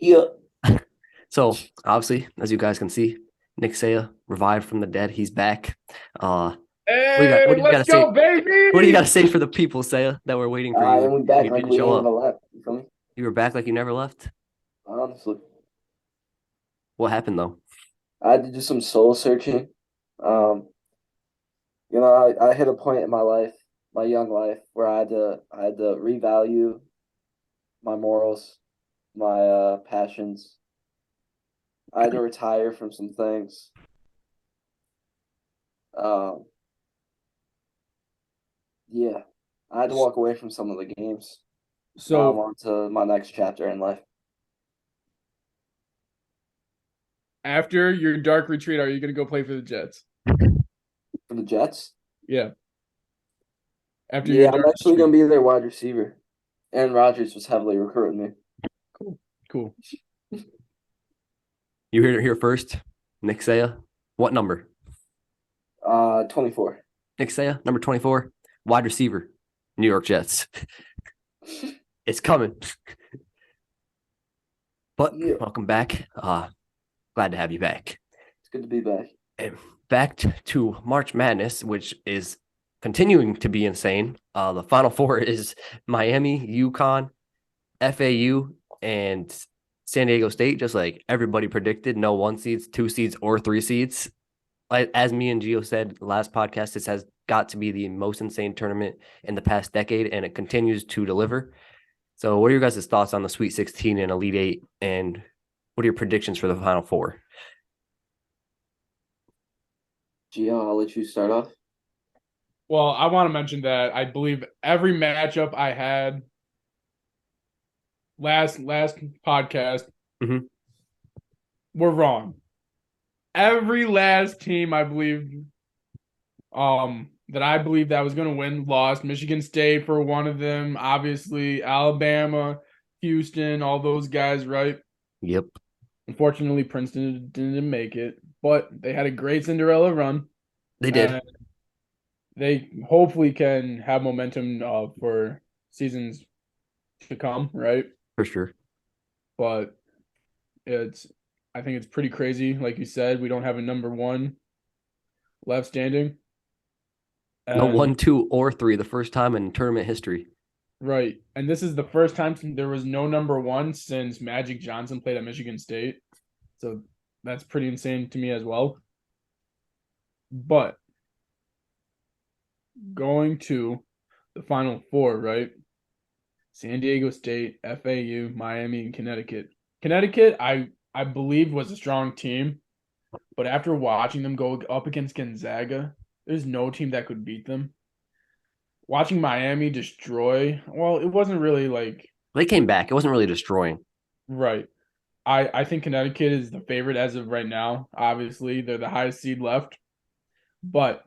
Yeah. So obviously, as you guys can see, Nick Saya revived from the dead. He's back. What do you got? What Hey, do you got let's to go, say? What do you got to baby! say for the people, Saya, that were waiting for you And and we back you like didn't we show ain't even up? left. You feel me? You were back like you never left. Honestly, What happened though? I had to do some soul searching. Um, I hit a point in my life, my young life, where I had to revalue my morals, my passions. I had to retire from some things. Um, yeah, I had to walk away from some of the games. Now I'm So on to my next chapter in life. after your dark retreat, are you going to go play for the Jets? For the Jets, Yeah. After your yeah, I'm dark actually retreat. gonna be their wide receiver. Aaron Rodgers was heavily recruiting me. Cool. Cool. You heard it here first. Nick Saya. What number? 24. Nick Saya, number 24, wide receiver, New York Jets. It's coming. But Yeah, welcome back. Glad to have you back. it's good to be back. And back to March Madness, which is continuing to be insane. The Final Four is Miami, UConn, FAU, and San Diego State, just like everybody predicted. No 1 seeds, 2 seeds, or 3 seeds. As me and Gio said last podcast, this has got to be the most insane tournament in the past decade, and it continues to deliver. So, what are your guys' thoughts on the Sweet 16 and Elite Eight, and what are your predictions for the Final Four? Gio, I'll let you start off. Well, I want to mention that I believe every matchup I had last podcast Mm-hmm. were wrong. Every last team I believe that I believe that was going to win lost. Michigan State for one of them, obviously Alabama, Houston, all those guys, right? Yep, Unfortunately, Princeton didn't make it, but they had a great Cinderella run, they did and they hopefully can have momentum for seasons to come, right? for sure. But it's, I think it's pretty crazy. Like you said, we don't have a number one left standing, No and 1, 2, or 3, the first time in tournament history. right, and this is the first time there was no number one since Magic Johnson played at Michigan State, so that's pretty insane to me as well. But going to the Final Four, right? San Diego State, FAU, Miami, and Connecticut. Connecticut, I believe was a strong team, but after watching them go up against Gonzaga, there's no team that could beat them. Watching Miami destroy, well, it wasn't really like They came back. It wasn't really destroying. right. I think Connecticut is the favorite as of right now. Obviously, they're the highest seed left, but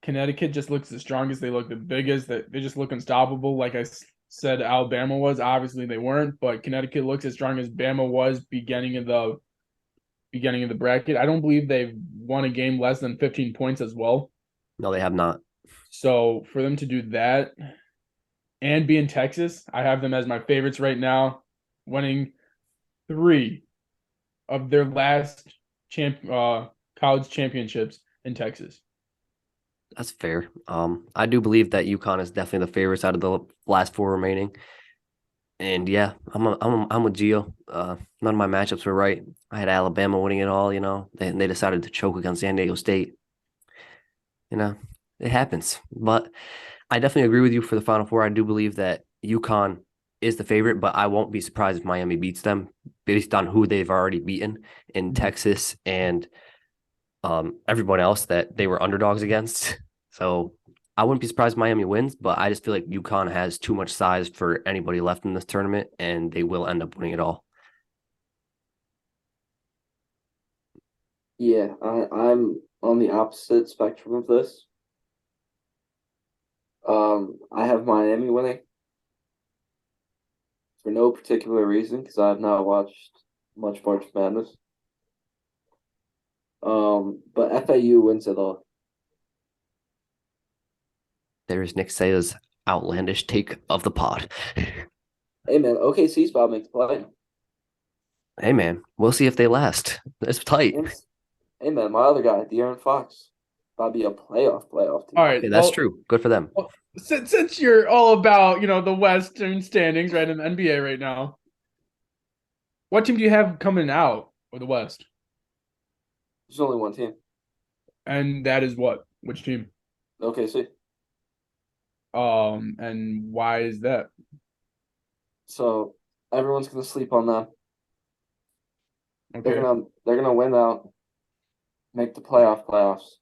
Connecticut just looks the strongest. They look the biggest. They just look unstoppable. Like I said, Alabama was. Obviously, they weren't, but Connecticut looks as strong as Bama was beginning of the bracket. I don't believe they've won a game less than 15 points as well. No, they have not. So for them to do that and be in Texas, I have them as my favorites right now, winning three of their last college championships in Texas. That's fair. I do believe that UConn is definitely the favorites out of the last four remaining. And yeah, I'm with Gio. None of my matchups were right. I had Alabama winning it all. They decided to choke against San Diego State. You know, it happens. But I definitely agree with you for the Final Four. I do believe that UConn is the favorite, but I won't be surprised if Miami beats them based on who they've already beaten in Texas and everyone else that they were underdogs against. So I wouldn't be surprised if Miami wins, but I just feel like UConn has too much size for anybody left in this tournament, and they will end up winning it all. Yeah, I'm on the opposite spectrum of this. I have Miami winning for no particular reason because I have not watched much March Madness. But FAU wins it all. There's Nick Saya's outlandish take of the pod. Hey man, OKC's about to make the play. Hey man, we'll see if they last. It's tight. And, hey man, my other guy, De'Aaron Fox, about to be a playoff All team. right. Yeah, that's Well, true. Good for them. since you're all about, the Western standings, right, in the NBA right now, what team do you have coming out of the West? There's only one team. And that is what? Which team? OKC. And why is that? So everyone's gonna sleep on them. They're Okay. gonna win out, make the playoffs.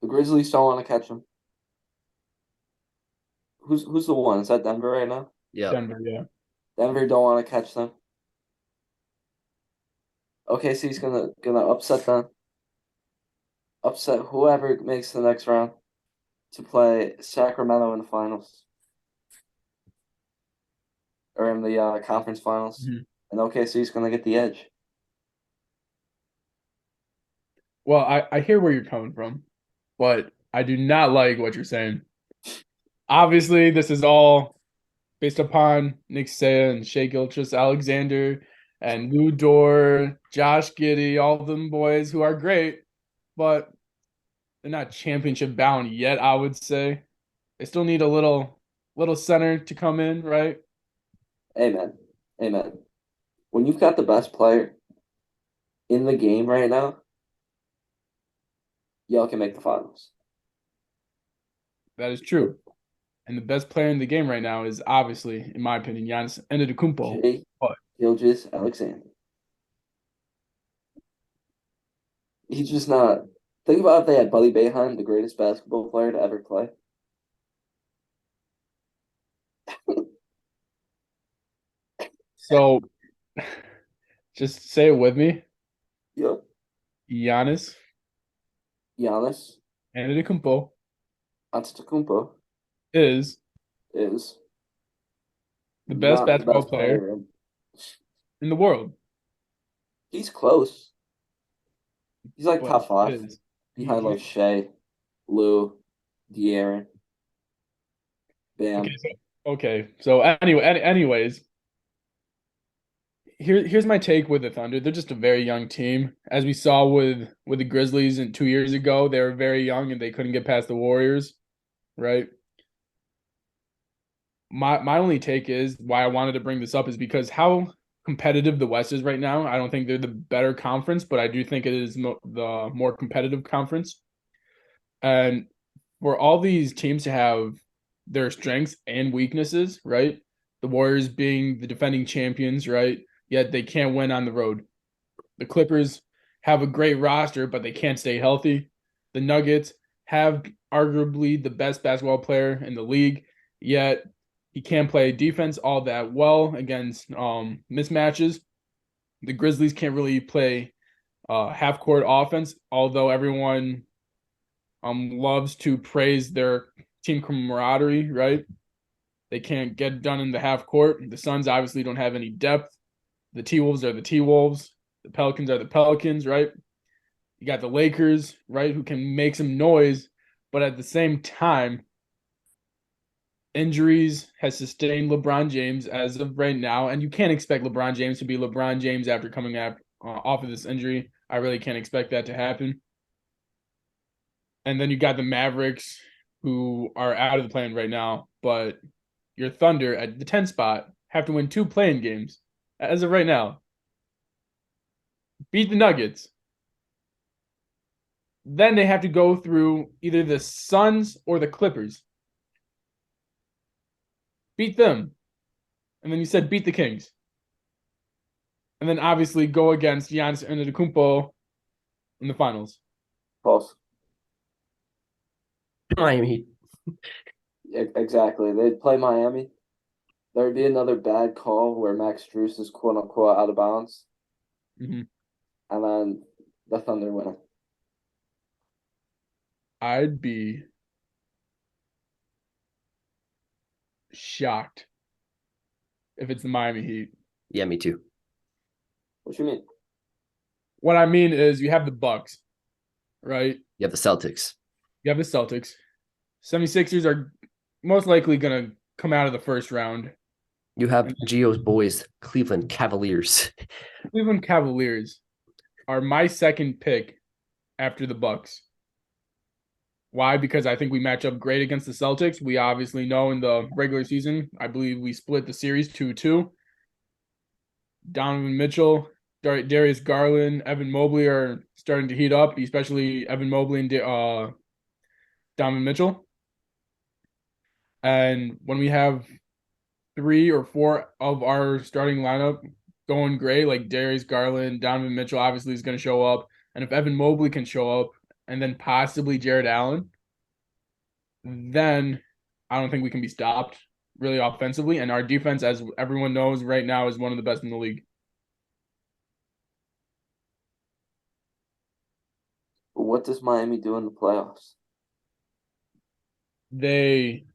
The Grizzlies don't want to catch them. Who's the one? Is that Denver right now? Yeah. Denver, yeah. Denver don't want to catch them. OKC's gonna upset them. Upset whoever makes the next round to play Sacramento in the finals or in the conference finals. Mhm. And OKC's gonna get the edge. Well, I hear where you're coming from, but I do not like what you're saying. Obviously, this is all based upon Nick Saya and Shea Gilgeous-Alexander and Lou Dort, Josh Giddey, all of them boys who are great, but they're not championship bound yet, I would say. They still need a little center to come in, right? Amen. Amen. When you've got the best player in the game right now, y'all can make the finals. That is true. And the best player in the game right now is obviously, in my opinion, Giannis Antetokounmpo. Shea But Gilgeous-Alexander. He's just not. Think about if they had Buddy Boeheim, the greatest basketball player to ever play. so just say it with me. Yep. Giannis Giannis Antetokounmpo Antetokounmpo is is the best not the basketball best player player. in the world. He's close. He's like But top he five is. behind He like Shea, Lou, De'Aaron, Bam. okay. So anyways, here's my take with the Thunder. They're just a very young team. As we saw with the Grizzlies and 2 years ago, they were very young and they couldn't get past the Warriors, right? My only take is why I wanted to bring this up is because how competitive the West is right now. I don't think they're the better conference, but I do think it is the more competitive conference. And for all these teams to have their strengths and weaknesses, right? The Warriors being the defending champions, right? Yet they can't win on the road. The Clippers have a great roster, but they can't stay healthy. The Nuggets have arguably the best basketball player in the league, yet he can't play defense all that well against mismatches. The Grizzlies can't really play half court offense, although everyone loves to praise their team camaraderie, right? They can't get done in the half court. The Suns obviously don't have any depth. The T-Wolves are the T-Wolves. The Pelicans are the Pelicans, right? You got the Lakers, right, who can make some noise, but at the same time, injuries has sustained LeBron James as of right now, and you can't expect LeBron James to be LeBron James after coming off of this injury. I really can't expect that to happen. And then you got the Mavericks, who are out of the plan right now, but your Thunder at the 10 spot have to win 2 playing games as of right now. Beat the Nuggets. Then they have to go through either the Suns or the Clippers. Beat them. And then you said beat the Kings. And then obviously go against Giannis Antetokounmpo in the finals. False. Miami Heat. Exactly. They'd play Miami. There'd be another bad call where Max Strus is quote unquote out of bounds. Mm-hmm. And then the Thunder win. I'd be shocked if it's the Miami Heat. Yeah, me too. What you mean? What I mean is you have the Bucks, right? You have the Celtics. You have the Celtics. 76ers are most likely going to come out of the first round. You have Gio's boys, Cleveland Cavaliers. Cleveland Cavaliers are my second pick after the Bucks. Why? Because I think we match up great against the Celtics. We obviously know in the regular season, I believe we split the series 2-2. Donovan Mitchell, Darius Garland, Evan Mobley are starting to heat up, especially Evan Mobley and Donovan Mitchell. And when we have 3 or 4 of our starting lineup going great, like Darius Garland, Donovan Mitchell obviously is going to show up. And if Evan Mobley can show up, and then possibly Jared Allen, then I don't think we can be stopped really offensively. And our defense, as everyone knows right now, is one of the best in the league. What does Miami do in the playoffs? They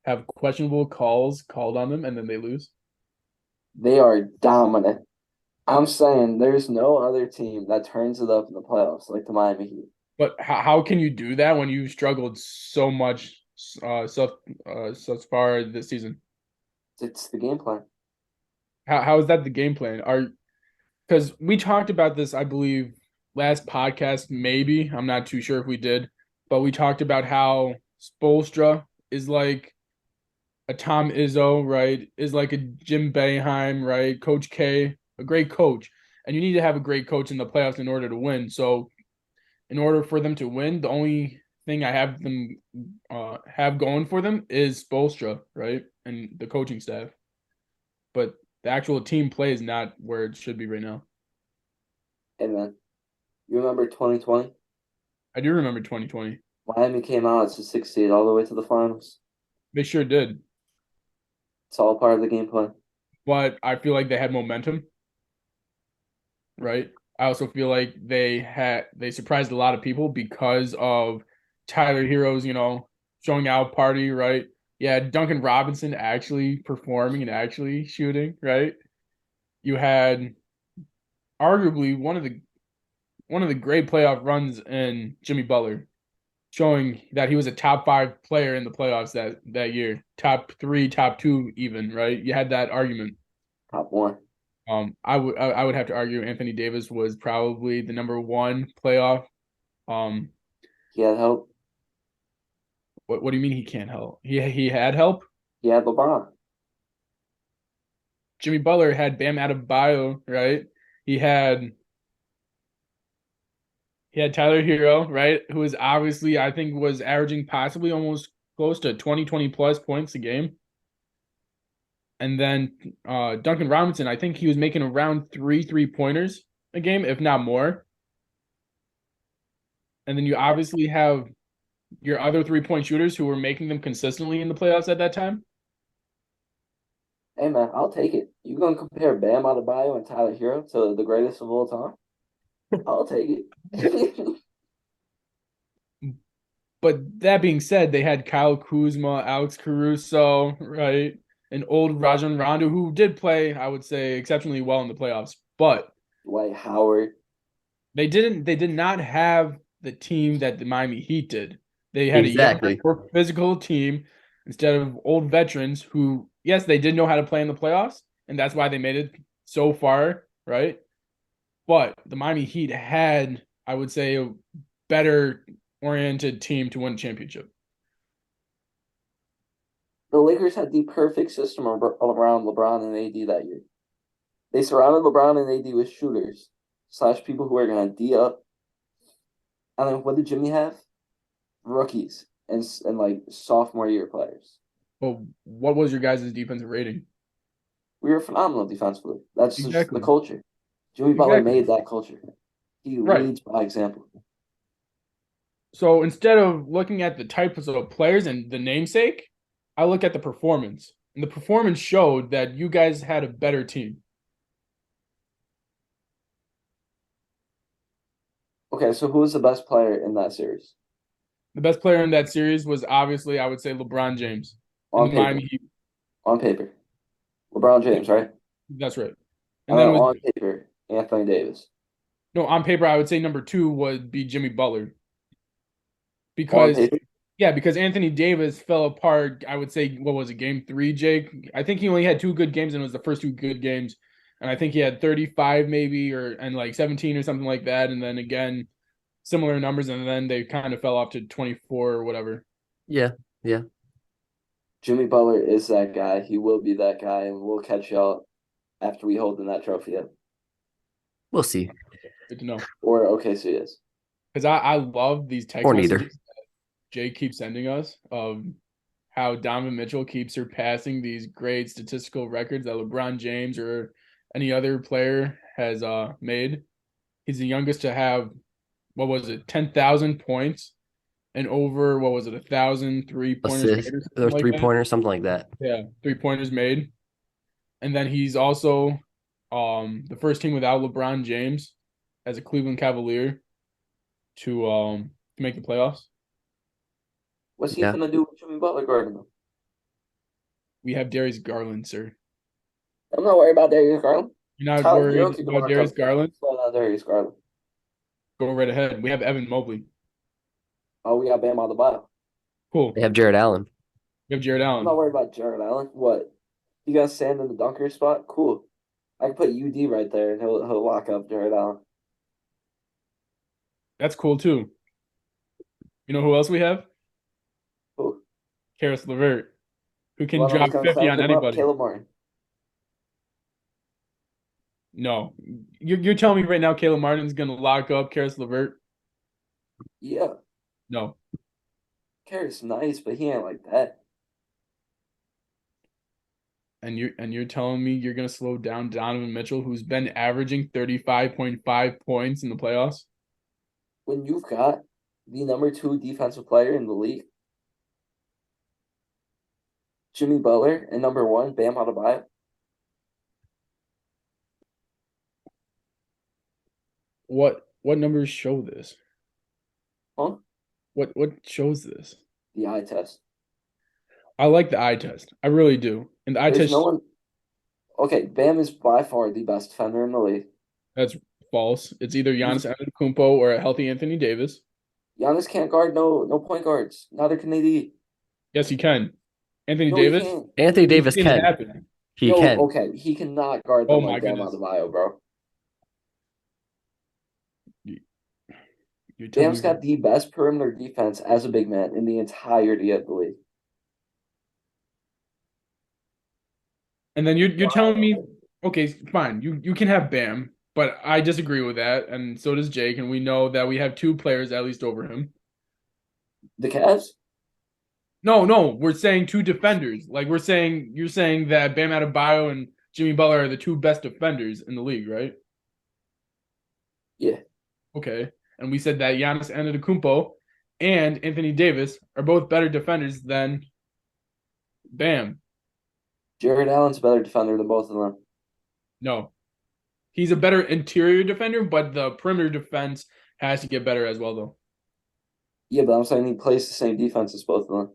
have questionable calls called on them, and then they lose. They are dominant. I'm saying there's no other team that turns it up in the playoffs like the Miami Heat. But how can you do that when you struggled so much so far this season? It's the game plan. How is that the game plan? Because we talked about this, I believe, last podcast, maybe. I'm not too sure if we did, but we talked about how Spoelstra is like a Tom Izzo, right? Is like a Jim Boeheim, right? Coach K, a great coach. And you need to have a great coach in the playoffs in order to win. So in order for them to win, the only thing I have them have going for them is Spoelstra, right? And the coaching staff. But the actual team play is not where it should be right now. Hey man, you remember 2020? I do remember 2020. Miami came out as a 6 seed all the way to the finals. They sure did. It's all part of the game plan. But I feel like they had momentum, right? I also feel like they surprised a lot of people because of Tyler Hero's, showing out party, right? Yeah, Duncan Robinson actually performing and actually shooting, right? You had arguably one of the great playoff runs in Jimmy Butler, showing that he was a top 5 player in the playoffs that year, top 3, top 2 even, right? You had that argument. Top 1. I would have to argue Anthony Davis was probably the number 1 playoff. He had help. What do you mean he can't help? He had help. He had LeBron. Jimmy Butler had Bam Adebayo, right? He had Tyler Hero, right? Who is obviously, I think, was averaging possibly almost close to 20 plus points a game. And then Duncan Robinson, I think he was making around 3 3-pointers a game, if not more. And then you obviously have your other 3-point shooters who were making them consistently in the playoffs at that time. Hey man, I'll take it. You gonna compare Bam Adebayo and Tyler Hero to the greatest of all time? I'll take it. But that being said, they had Kyle Kuzma, Alex Caruso, right? And old Rajon Rondo, who did play, I would say, exceptionally well in the playoffs. But Dwight Howard. they did not have the team that the Miami Heat did. They had Exactly. a young, more physical team instead of old veterans who, yes, they did know how to play in the playoffs, and that's why they made it so far, right? But the Miami Heat had, I would say, a better oriented team to win a championship. The Lakers had the perfect system around LeBron and AD that year. They surrounded LeBron and AD with shooters / people who are going to D up. And then what did Jimmy have? Rookies and like sophomore year players. Well, what was your guys' defensive rating? We were phenomenal defensively. That's just Exactly. the culture. Jimmy Butler Exactly. made that culture. He Right. leads by example. So instead of looking at the types of players and the namesake, I look at the performance. And the performance showed that you guys had a better team. Okay, so who was the best player in that series? The best player in that series was obviously, I would say, LeBron James. On in the paper. Miami Heat. On paper. LeBron James, right? That's right. And And then on paper, Anthony Davis. no, on paper, I would say number 2 would be Jimmy Butler. On Because paper. Yeah, because Anthony Davis fell apart. I would say, what was it, game 3, Jake? I think he only had 2 good games, and it was the first 2 good games. And I think he had 35 maybe, and like 17 or something like that. And then again, similar numbers, and then they kind of fell off to 24 or whatever. Yeah, yeah. Jimmy Butler is that guy. He will be that guy, and we'll catch y'all after we hold in that trophy up. We'll see. Good to know. Or OKC is. Because I love these text Or neither. messages that Jake keeps sending us of how Donovan Mitchell keeps surpassing these great statistical records that LeBron James or any other player has made. He's the youngest to have, 10,000 points and over, 1,000 3-pointers Assist made or like 3-pointers, something like that. Yeah, 3-pointers made. And then he's also the first team without LeBron James as a Cleveland Cavalier to make the playoffs. What's he Yeah. gonna do with Jimmy Butler guarding him? We have Darius Garland, sir. I'm not worried about Darius Garland. You're not Tyler worried Hero can about mark Darius up. Garland? Slow down Darius Garland. Go right ahead. We have Evan Mobley. Oh, we got Bam Adebayo. Cool. They have Jared Allen. We have Jared I'm not Allen. worried about Jared Allen. What? You got stand in the dunker spot? Cool. I can put UD right there, and he'll lock up Jared Allen. That's cool too. You know who else we have? Cool. Karis LeVert, who can Well, I was drop gonna 50 clamp on him up, anybody. Caleb Martin. No. You're telling me right now Caleb Martin's going to lock up Karis LeVert? Yeah, No. Karis nice, but he ain't like that. And you're telling me you're going to slow down Donovan Mitchell, who's been averaging 35.5 points in the playoffs? When you've got the number 2 defensive player in the league, Jimmy Butler, and number 1, Bam Adebayo. What numbers show this? Huh? What shows this? The eye test. I like the eye test. I really do. And the eye There's test, no one. Okay, Bam is by far the best defender in the league. that's false. It's either Giannis Antetokounmpo or a healthy Anthony Davis. Giannis can't guard no point guards. Neither can AD. Yes, he can. Anthony No, he Davis, can't. Anthony Davis we've seen it can. happen. He No, can. okay, he cannot guard Oh them my like Bam goodness. Adebayo, bro. You're telling Bam's me got the best perimeter defense as a big man in the entirety of the league. And then you're telling me, okay, fine, you can have Bam, but I disagree with that, and so does Jake, and we know that we have 2 players at least over him. The Cavs? No, we're saying 2 defenders. Like you're saying that Bam Adebayo and Jimmy Butler are the 2 best defenders in the league, right? Yeah. Okay. And we said that Giannis Antetokounmpo and Anthony Davis are both better defenders than Bam. Jared Allen's a better defender than both of them. No. He's a better interior defender, but the perimeter defense has to get better as well, though. Yeah, but I'm saying he plays the same defense as both of them.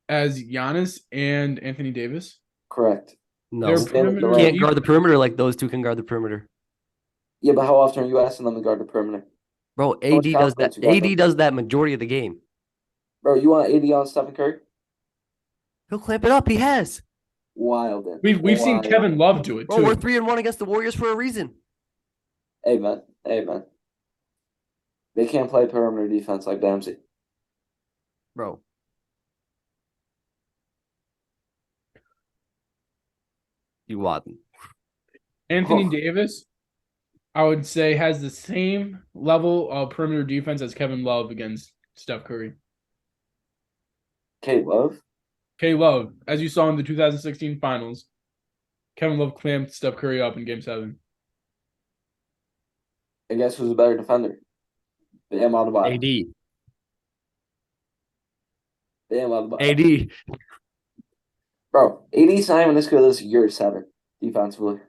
As Giannis and Anthony Davis? Correct. No. Their Stand at the perimeter rim. Can't guard the perimeter like those 2 can guard the perimeter. Yeah, but how often are you asking them to guard the perimeter? Bro, How much AD does that. confidence you got AD them? does that majority of the game. Bro, you want AD on Stephen Curry? He'll clamp it up. He has. Wild. We've seen Kevin Love do it, Bro, we're too. 3-1 against the Warriors for a reason. Hey, man. They can't play perimeter defense like Bamsey. Bro. You want. Anthony Oh. Davis, I would say, has the same level of perimeter defense as Kevin Love against Steph Curry. K Love? K Love, as you saw in the 2016 finals, Kevin Love clamped Steph Curry up in Game 7. And guess who's a better defender? Bam Adebayo. AD. Bam Adebayo. AD. Bro, AD's not even as good as year 7 defensively.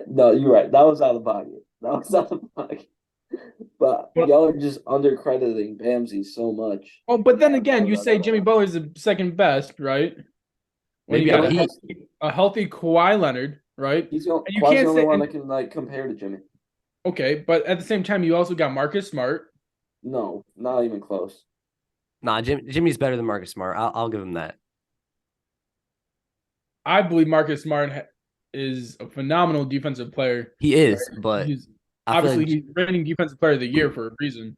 No, you're right. That was out of pocket. But y'all are just undercrediting Bamsey so much. Oh, but then again, you say Jimmy Butler's the second best, right? When Maybe you got on a healthy Kawhi Leonard, right? He's And you Kawhi's can't the only say one that can compare to Jimmy. Okay, but at the same time, you also got Marcus Smart. No, not even close. Nah, Jimmy's better than Marcus Smart. I'll give him that. I believe Marcus Smart is a phenomenal defensive player. He Right? is, but He's I feel obviously like he's reigning defensive player of the year for a reason.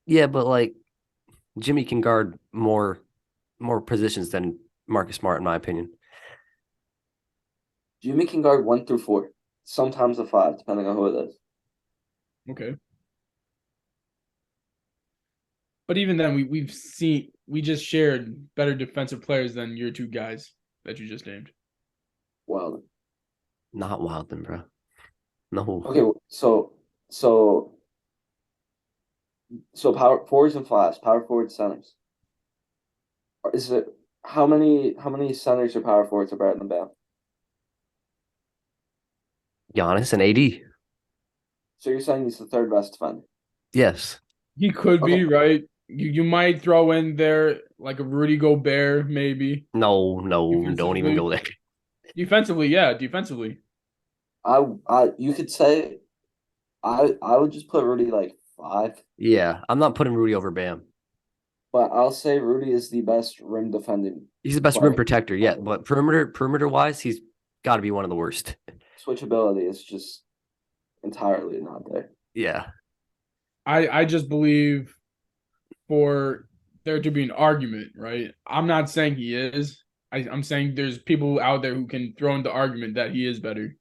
yeah, but like Jimmy can guard more positions than Marcus Smart, in my opinion. Jimmy can guard 1 through 4, sometimes a 5, depending on who it is. Okay. But even then, we just shared better defensive players than your two guys that you just named. Well, Not Wildman, bro. No. okay, so power forwards and fives, power forward centers. Is it how many centers or power forwards are better than Bam? Giannis and AD. So you're saying he's the third best defender? Yes. He could Okay. be, right? You might throw in there like a Rudy Gobert, maybe. No, don't even Defensively. go there. Defensively, yeah, defensively. You could say I would just put Rudy like 5, Yeah, I'm not putting Rudy over Bam. but I'll say Rudy is the best rim defending He's the best rim player. protector, yeah, but perimeter wise, he's got to be one of the worst. Switchability is just entirely not there. Yeah. I just believe for there to be an argument, right? I'm not saying he is. I'm saying there's people out there who can throw in the argument that he is better.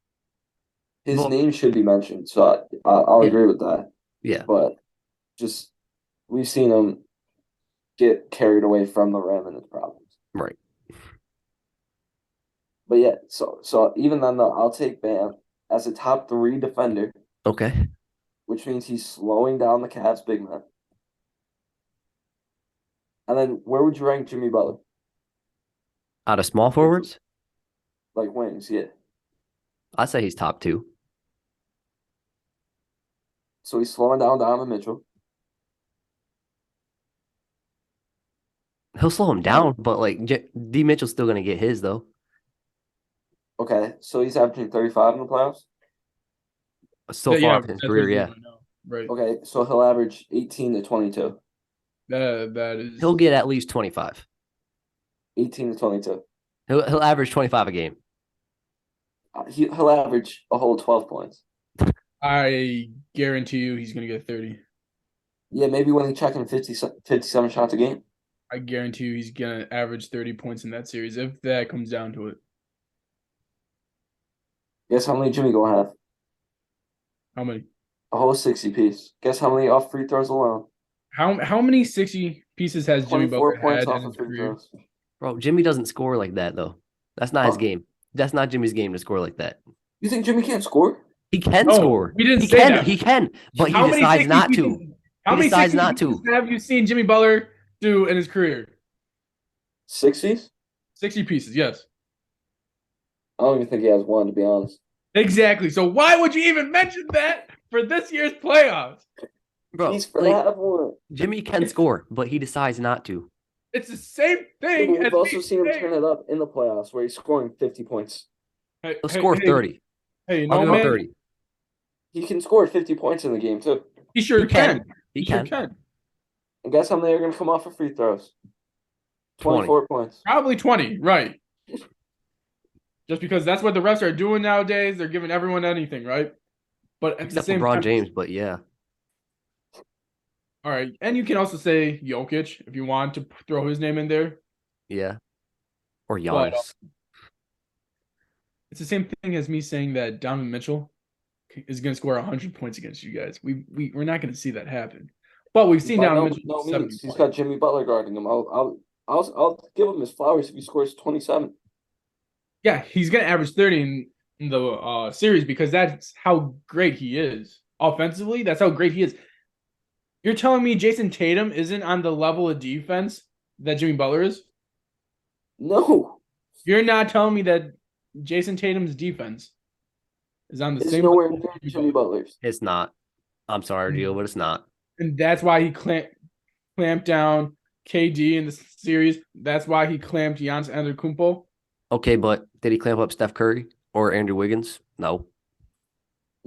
His Well, name should be mentioned, so I'll yeah. agree with that. Yeah. But just we've seen him get carried away from the rim and his problems. Right. But yeah, so even then though, I'll take Bam as a top 3 defender, Okay. which means he's slowing down the Cavs big man. And then where would you rank Jimmy Butler? Out of small forwards, Like wings, yeah. I'd say he's top 2. So he's slowing down Donovan Mitchell. He'll slow him down, but like D Mitchell's still gonna get his though. Okay, so he's averaging 35 in the playoffs. So far Yeah, in his that's what career, he's yeah. doing right now. Right. Okay, so he'll average 18 to 22. That is He'll get at least 25. 18 to 22. He'll average 25 a game. He'll average a whole 12 points. I guarantee you he's gonna get 30. Yeah, maybe when he's checking 57 shots a game. I guarantee you he's gonna average 30 points in that series if that comes down to it. Guess how many Jimmy gonna have? How many? A whole 60 piece. Guess how many off free throws alone? How many 60 pieces has Jimmy 24 Butler points had off in of his free career? throws. Bro, Jimmy doesn't score like that though. That's not his Oh. game. That's not Jimmy's game to score like that. You think Jimmy can't score? He can No, score. we didn't He say can. that. He can. But How he many decides 60 not pieces, to. How He many decides 60 not pieces to. have you seen Jimmy Butler do in his career? 60s? 60 pieces, yes. I don't even think he has one, to be honest. Exactly. So why would you even mention that for this year's playoffs? Bro, He's for like that one. Jimmy can score, but he decides not to. It's the same thing We've as also me seen him saying- turn it up in the playoffs where he's scoring 50 points. Hey, He'll hey, score hey, 30. Hey, I'll no give him man, 30. He can score 50 points in the game, too. he sure He can. can. He Sure can. can. And guess how many are going to come off of free throws? 20. 24 points. Probably 20, right? Just because that's what the refs are doing nowadays. They're giving everyone anything, right? But at the Except same LeBron time, James, but yeah. all right. And you can also say Jokic if you want to throw his name in there. Yeah. Or But Giannis. it's the same thing as me saying that Donovan Mitchell is going to score 100 points against you guys. We're not going to see that happen. But we've seen By Donovan no, Mitchell no 70 means. He's points. got Jimmy Butler guarding him. I'll give him his flowers if he scores 27. Yeah, he's going to average 30 in the series because that's how great he is. Offensively, that's how great he is. You're telling me Jason Tatum isn't on the level of defense that Jimmy Butler is? No, You're not telling me that Jason Tatum's defense is on the it's same nowhere level near as Jimmy Butler's. It's not. I'm sorry, Gio, but it's not. And that's why he clamped down KD in the series. That's why he clamped Giannis Antetokounmpo. Okay, but did he clamp up Steph Curry or Andrew Wiggins? No.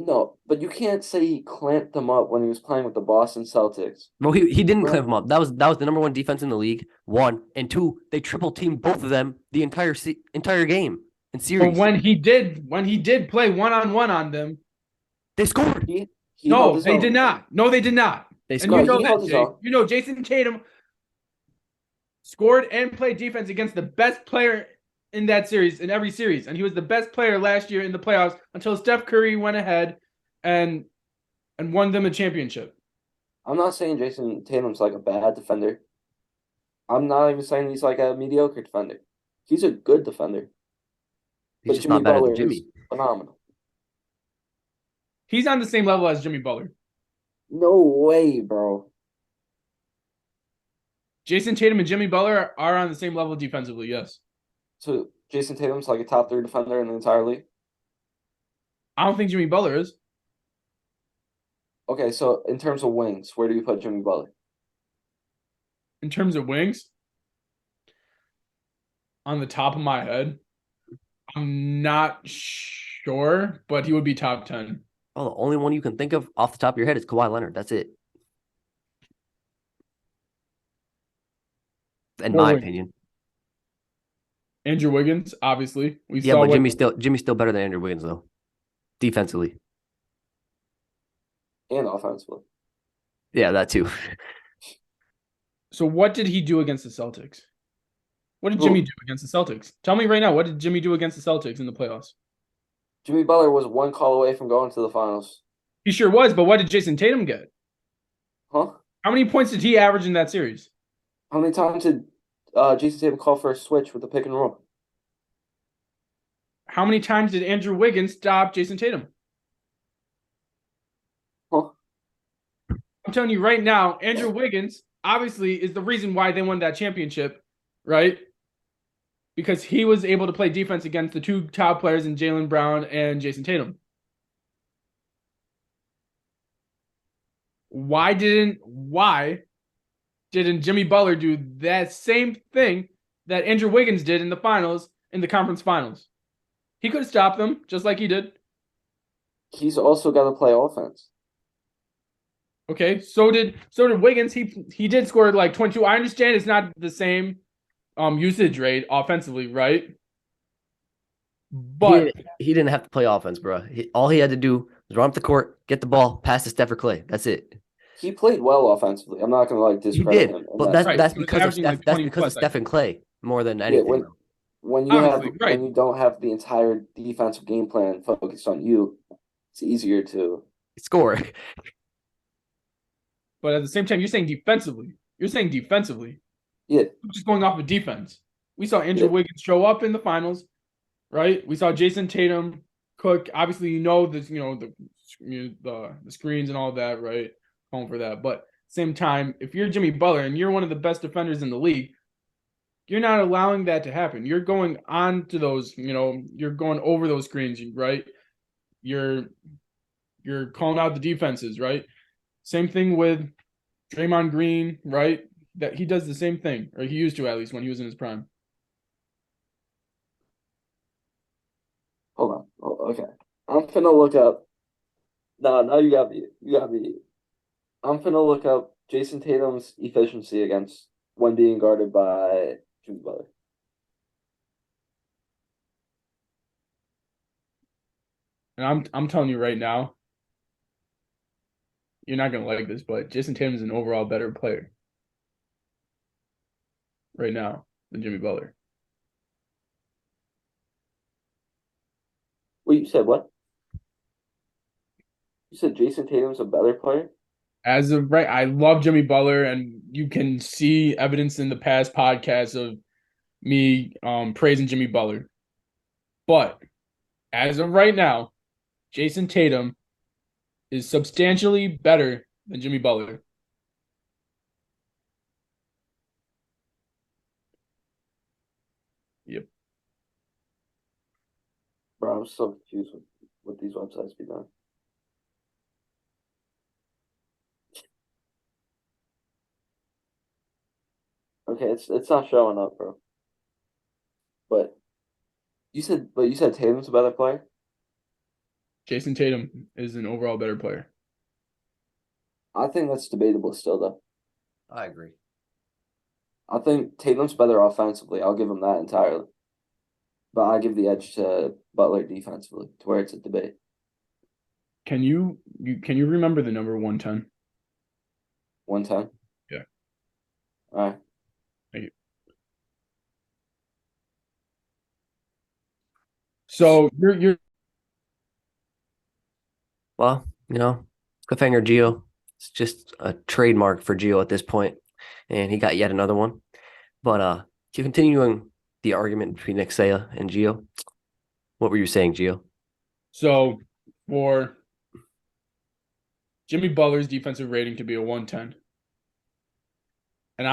No, but you can't say he clamped them up when he was playing with the Boston Celtics. Well, he didn't Bro, clamp him up. That was the number one defense in the league. One and two, they triple teamed both of them the entire game and But series. when he did play one on them, They scored. he held no, his they own. did not. No, they did not. They And you No, scored. know he that, held his Jake. own. You know Jason Tatum scored and played defense against the best player in that series, in every series. And he was the best player last year in the playoffs until Steph Curry went ahead and won them a championship. I'm not saying Jason Tatum's like a bad defender. I'm not even saying he's like a mediocre defender. He's a good defender. He's But just Jimmy not better than Butler is Jimmy. phenomenal. He's on the same level as Jimmy Butler. No way, bro. Jason Tatum and Jimmy Butler are on the same level defensively, yes. So Jason Tatum's like a top 3 defender in the entire league. I don't think Jimmy Butler is. Okay, so in terms of wings, where do you put Jimmy Butler? In terms of wings, on the top of my head, I'm not sure, but he would be top 10. Oh, the only one you can think of off the top of your head is Kawhi Leonard. That's it. In my opinion. Andrew Wiggins, obviously. We Yeah, saw but what Jimmy's still better than Andrew Wiggins though. Defensively. And offensively. Yeah, that too. So what did he do against the Celtics? What did Who? Jimmy do against the Celtics? Tell me right now, what did Jimmy do against the Celtics in the playoffs? Jimmy Butler was one call away from going to the finals. He sure was, but what did Jason Tatum get? Huh? How many points did he average in that series? How many times did Jason Tatum call for a switch with the pick and roll? How many times did Andrew Wiggins stop Jason Tatum? Huh? I'm telling you right now, Andrew Wiggins obviously is the reason why they won that championship, right? Because he was able to play defense against the two top players in Jaylen Brown and Jason Tatum. Why didn't Jimmy Butler do that same thing that Andrew Wiggins did in the finals, in the conference finals? He could have stopped them just like he did. He's also got to play offense. Okay, so did Wiggins. He did score like 22. I understand it's not the same usage rate offensively, right? But he didn't have to play offense, bro. All he had to do was run up the court, get the ball, pass to Steph or Clay. That's it. He played well offensively. I'm not gonna like He discredit did, him. but Right, that's he was because of averaging Steph. like That's 20 because of plus, Steph and Clay more than Yeah, anything. when Obviously, right. when you don't have the entire defensive game plan focused on you, it's easier to Score. But at the same time, you're saying defensively. yeah. Just going off of defense. We saw Andrew Yeah. Wiggins show up in the finals, right? We saw Jason Tatum cook. Obviously, the screens and all that, right? Home for that. But same time, if you're Jimmy Butler and you're one of the best defenders in the league, you're not allowing that to happen. You're going on to those, you're going over those screens, right? You're calling out the defenses, right? Same thing with Draymond Green, right? That he does the same thing, or he used to at least when he was in his prime. Hold on. Oh, okay. I'm finna look up. No, you got me. I'm finna look up Jason Tatum's efficiency against when being guarded by Jimmy Butler. And I'm telling you right now, you're not gonna like this, but Jason Tatum is an overall better player right now than Jimmy Butler. Wait, you said what? You said Jason Tatum's a better player? As of right, I love Jimmy Butler, and you can see evidence in the past podcasts of me praising Jimmy Butler. But as of right now, Jason Tatum is substantially better than Jimmy Butler. Yep. Bro, I'm so confused with what these websites be doing. Okay, it's not showing up, bro. But you said Tatum's a better player? Jason Tatum is an overall better player. I think that's debatable still, though. I agree. I think Tatum's better offensively. I'll give him that entirely. But I give the edge to Butler defensively, to where it's a debate. Can you remember the number 110? 110? Yeah. All right. Thank you. So you're Well, cliffhanger Gio. It's just a trademark for Gio at this point, and he got yet another one. But continuing the argument between Nick Saya and Gio, what were you saying, Gio? so for Jimmy Butler's defensive rating to be a 110. And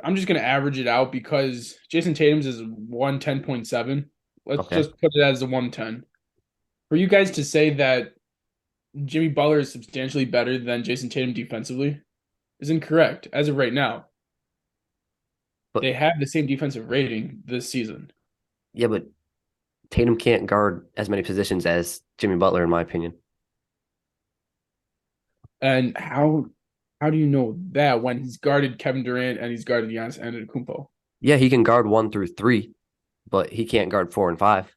I'm just gonna average it out because Jason Tatum's is 110.7. Let's Okay. just put it as a 110. For you guys to say that Jimmy Butler is substantially better than Jason Tatum defensively is incorrect as of right now. But They have the same defensive rating this season. yeah, but Tatum can't guard as many positions as Jimmy Butler, in my opinion. And how do you know that when he's guarded Kevin Durant and he's guarded Giannis Antetokounmpo? Yeah, he can guard 1 through 3, but he can't guard 4 and 5.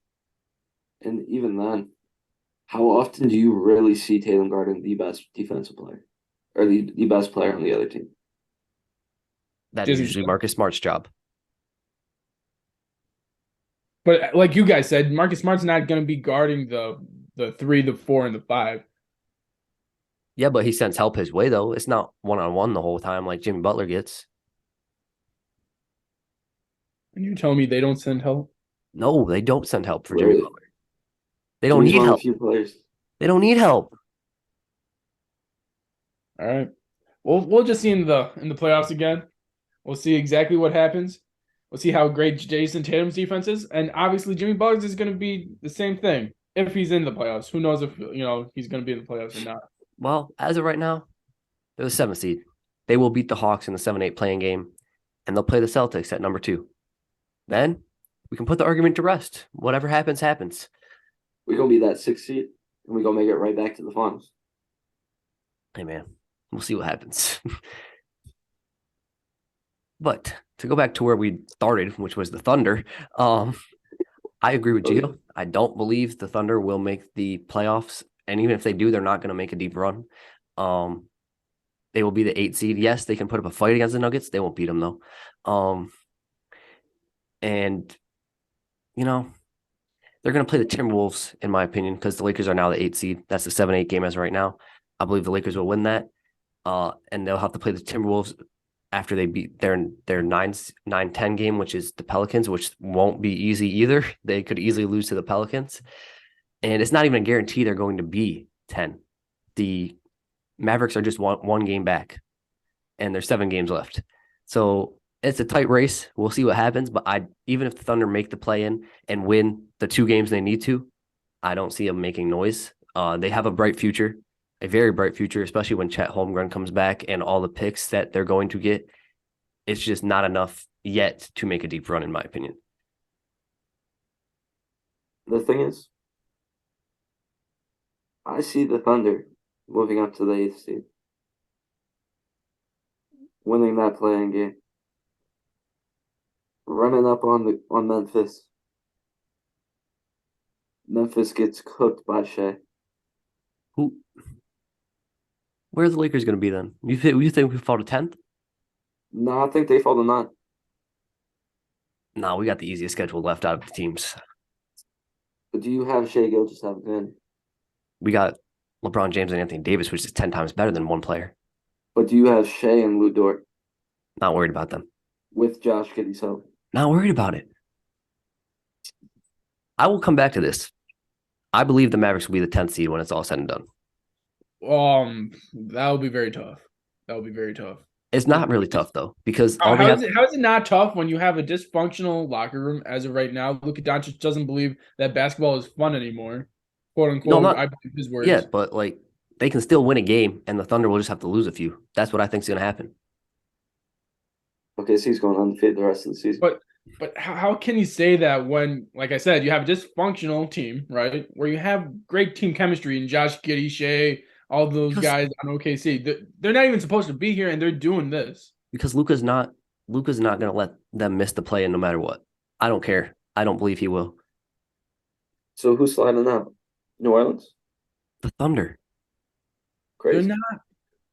And even then, how often do you really see Tatum guarding the best defensive player or the best player on the other team? That is Jason usually Tatum. Marcus Smart's job. But like you guys said, Marcus Smart's not going to be guarding the 3, the 4, and the 5. Yeah, but he sends help his way, though. It's not one-on-one the whole time like Jimmy Butler gets. And you're telling me they don't send help? No, they don't send help for Jimmy Really? Butler. They don't Jimmy's need one of help. the few players. They don't need help. All right. We'll just see in the playoffs again. We'll see exactly what happens. We'll see how great Jason Tatum's defense is, and obviously Jimmy Butler's is going to be the same thing if he's in the playoffs. Who knows if he's going to be in the playoffs or not? Well, as of right now, they're the 7th seed. They will beat the Hawks in the 7-8 playing game, and they'll play the Celtics at number 2. Then we can put the argument to rest. Whatever happens, happens. We're going to be that 6th seed, and we're going to make it right back to the finals. Hey, man, we'll see what happens. But to go back to where we started, which was the Thunder, I agree with Gio. I don't believe the Thunder will make the playoffs, and even if they do, they're not going to make a deep run. They will be the 8th seed. Yes, they can put up a fight against the Nuggets. They won't beat them, though. And, they're going to play the Timberwolves, in my opinion, because the Lakers are now the 8th seed. That's the 7-8 game as right now. I believe the Lakers will win that. And they'll have to play the Timberwolves after they beat their 9-10 game, which is the Pelicans, which won't be easy either. They could easily lose to the Pelicans. And it's not even a guarantee they're going to be 10. The Mavericks are just one game back, and there's 7 games left. So it's a tight race. We'll see what happens. But even if the Thunder make the play-in and win the 2 games they need to, I don't see them making noise. They have a bright future. A very bright future, especially when Chet Holmgren comes back and all the picks that they're going to get. It's just not enough yet to make a deep run, in my opinion. The thing is, I see the Thunder moving up to the 8th seed, winning that playing game, running up on Memphis. Memphis gets cooked by Shea. Where are the Lakers going to be then? You think we fall to 10th? No, I think they fall to 9. No, we got the easiest schedule left out of the teams. But do you have Shea Gilgeous-Alexander? We got LeBron James and Anthony Davis, which is 10 times better than one player. But do you have Shea and Lou Dort? Not worried about them. With Josh Giddey's help? Not worried about it. I will come back to this. I believe the Mavericks will be the 10th seed when it's all said and done. That would be very tough. That would be very tough. It's not really tough, though, because how is it not tough when you have a dysfunctional locker room as of right now? Luka Doncic doesn't believe that basketball is fun anymore, quote unquote. No, I believe his words. Yeah, but they can still win a game, and the Thunder will just have to lose a few. That's what I think is going to happen. Okay, so he's going undefeated the rest of the season. But But how can you say that when, like I said, you have a dysfunctional team, right? Where you have great team chemistry and Josh Giddey, Shea, all those Because guys on OKC. They're not even supposed to be here, and they're doing this. because Luka's not gonna let them miss the play in no matter what. I don't care. I don't believe he will. So who's sliding out? New Orleans? The Thunder. They're Crazy. not.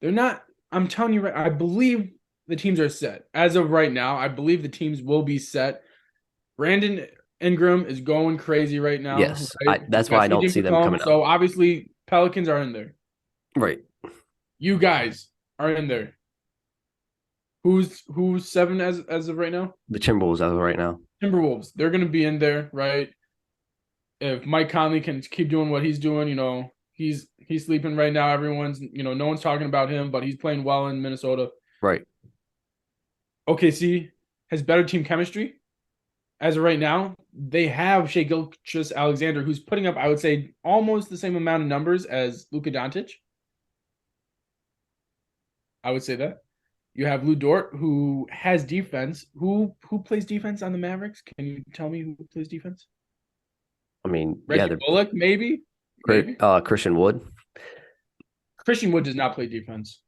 They're not. I'm telling you, right. I believe the teams are set as of right now. I believe the teams will be set. Brandon Ingram is going crazy right now, Yes, right? that's You why got I don't CJ see them McCollum, coming out. so obviously Pelicans are in there. Right. You guys are in there. Who's seven as of right now? The Timberwolves as of right now. Timberwolves. They're gonna be in there, right? If Mike Conley can keep doing what he's doing, he's sleeping right now. Everyone's, no one's talking about him, but he's playing well in Minnesota. Right. OKC has better team chemistry. As of right now, they have Shai Gilgeous-Alexander, who's putting up, I would say, almost the same amount of numbers as Luka Doncic. I would say that. You have Lou Dort, who has defense. Who plays defense on the Mavericks? Can you tell me who plays defense? I mean, yeah, Reggie Bullock, maybe. Christian Wood. Christian Wood does not play defense.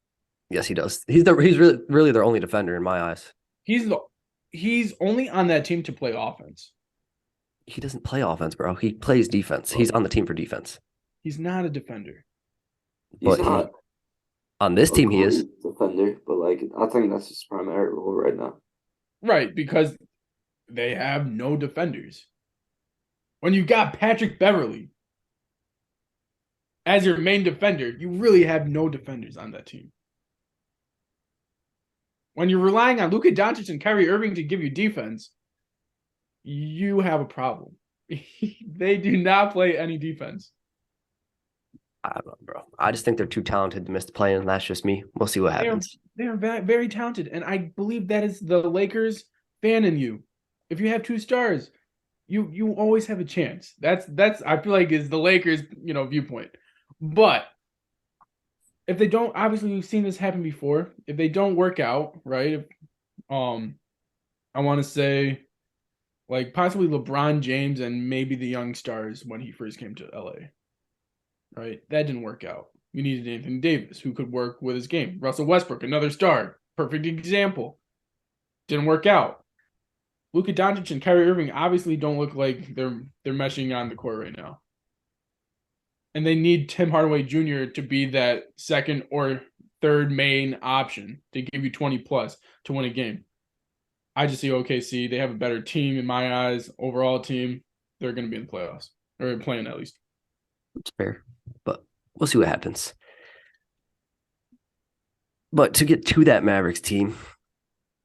Yes, he does. He's really their only defender in my eyes. He's only on that team to play offense. He doesn't play offense, bro. He plays defense. He's on the team for defense. He's not a defender. He's But not on this a team, he is. great defender, but like I think that's his primary role right now. Right, because they have no defenders. When you got Patrick Beverly as your main defender, you really have no defenders on that team. When you're relying on Luka Doncic and Kyrie Irving to give you defense, you have a problem. They do not play any defense. I don't know, bro. I just think they're too talented to miss the play, and that's just me. We'll see what happens. They are very, very talented, and I believe that is the Lakers fan in you. If you have two stars, you always have a chance. That's I feel like is the Lakers, viewpoint. But if they don't, obviously we've seen this happen before. If they don't work out, right? I want to say like possibly LeBron James and maybe the young stars when he first came to LA. Right? That didn't work out. You needed Anthony Davis, who could work with his game. Russell Westbrook, another star. Perfect example. Didn't work out. Luka Doncic and Kyrie Irving obviously don't look like they're meshing on the court right now. And they need Tim Hardaway Jr. to be that second or third main option to give you 20 plus to win a game. I just see OKC. They have a better team in my eyes. Overall team, they're going to be in the playoffs. Or playing at least. It's fair, but we'll see what happens. But to get to that Mavericks team,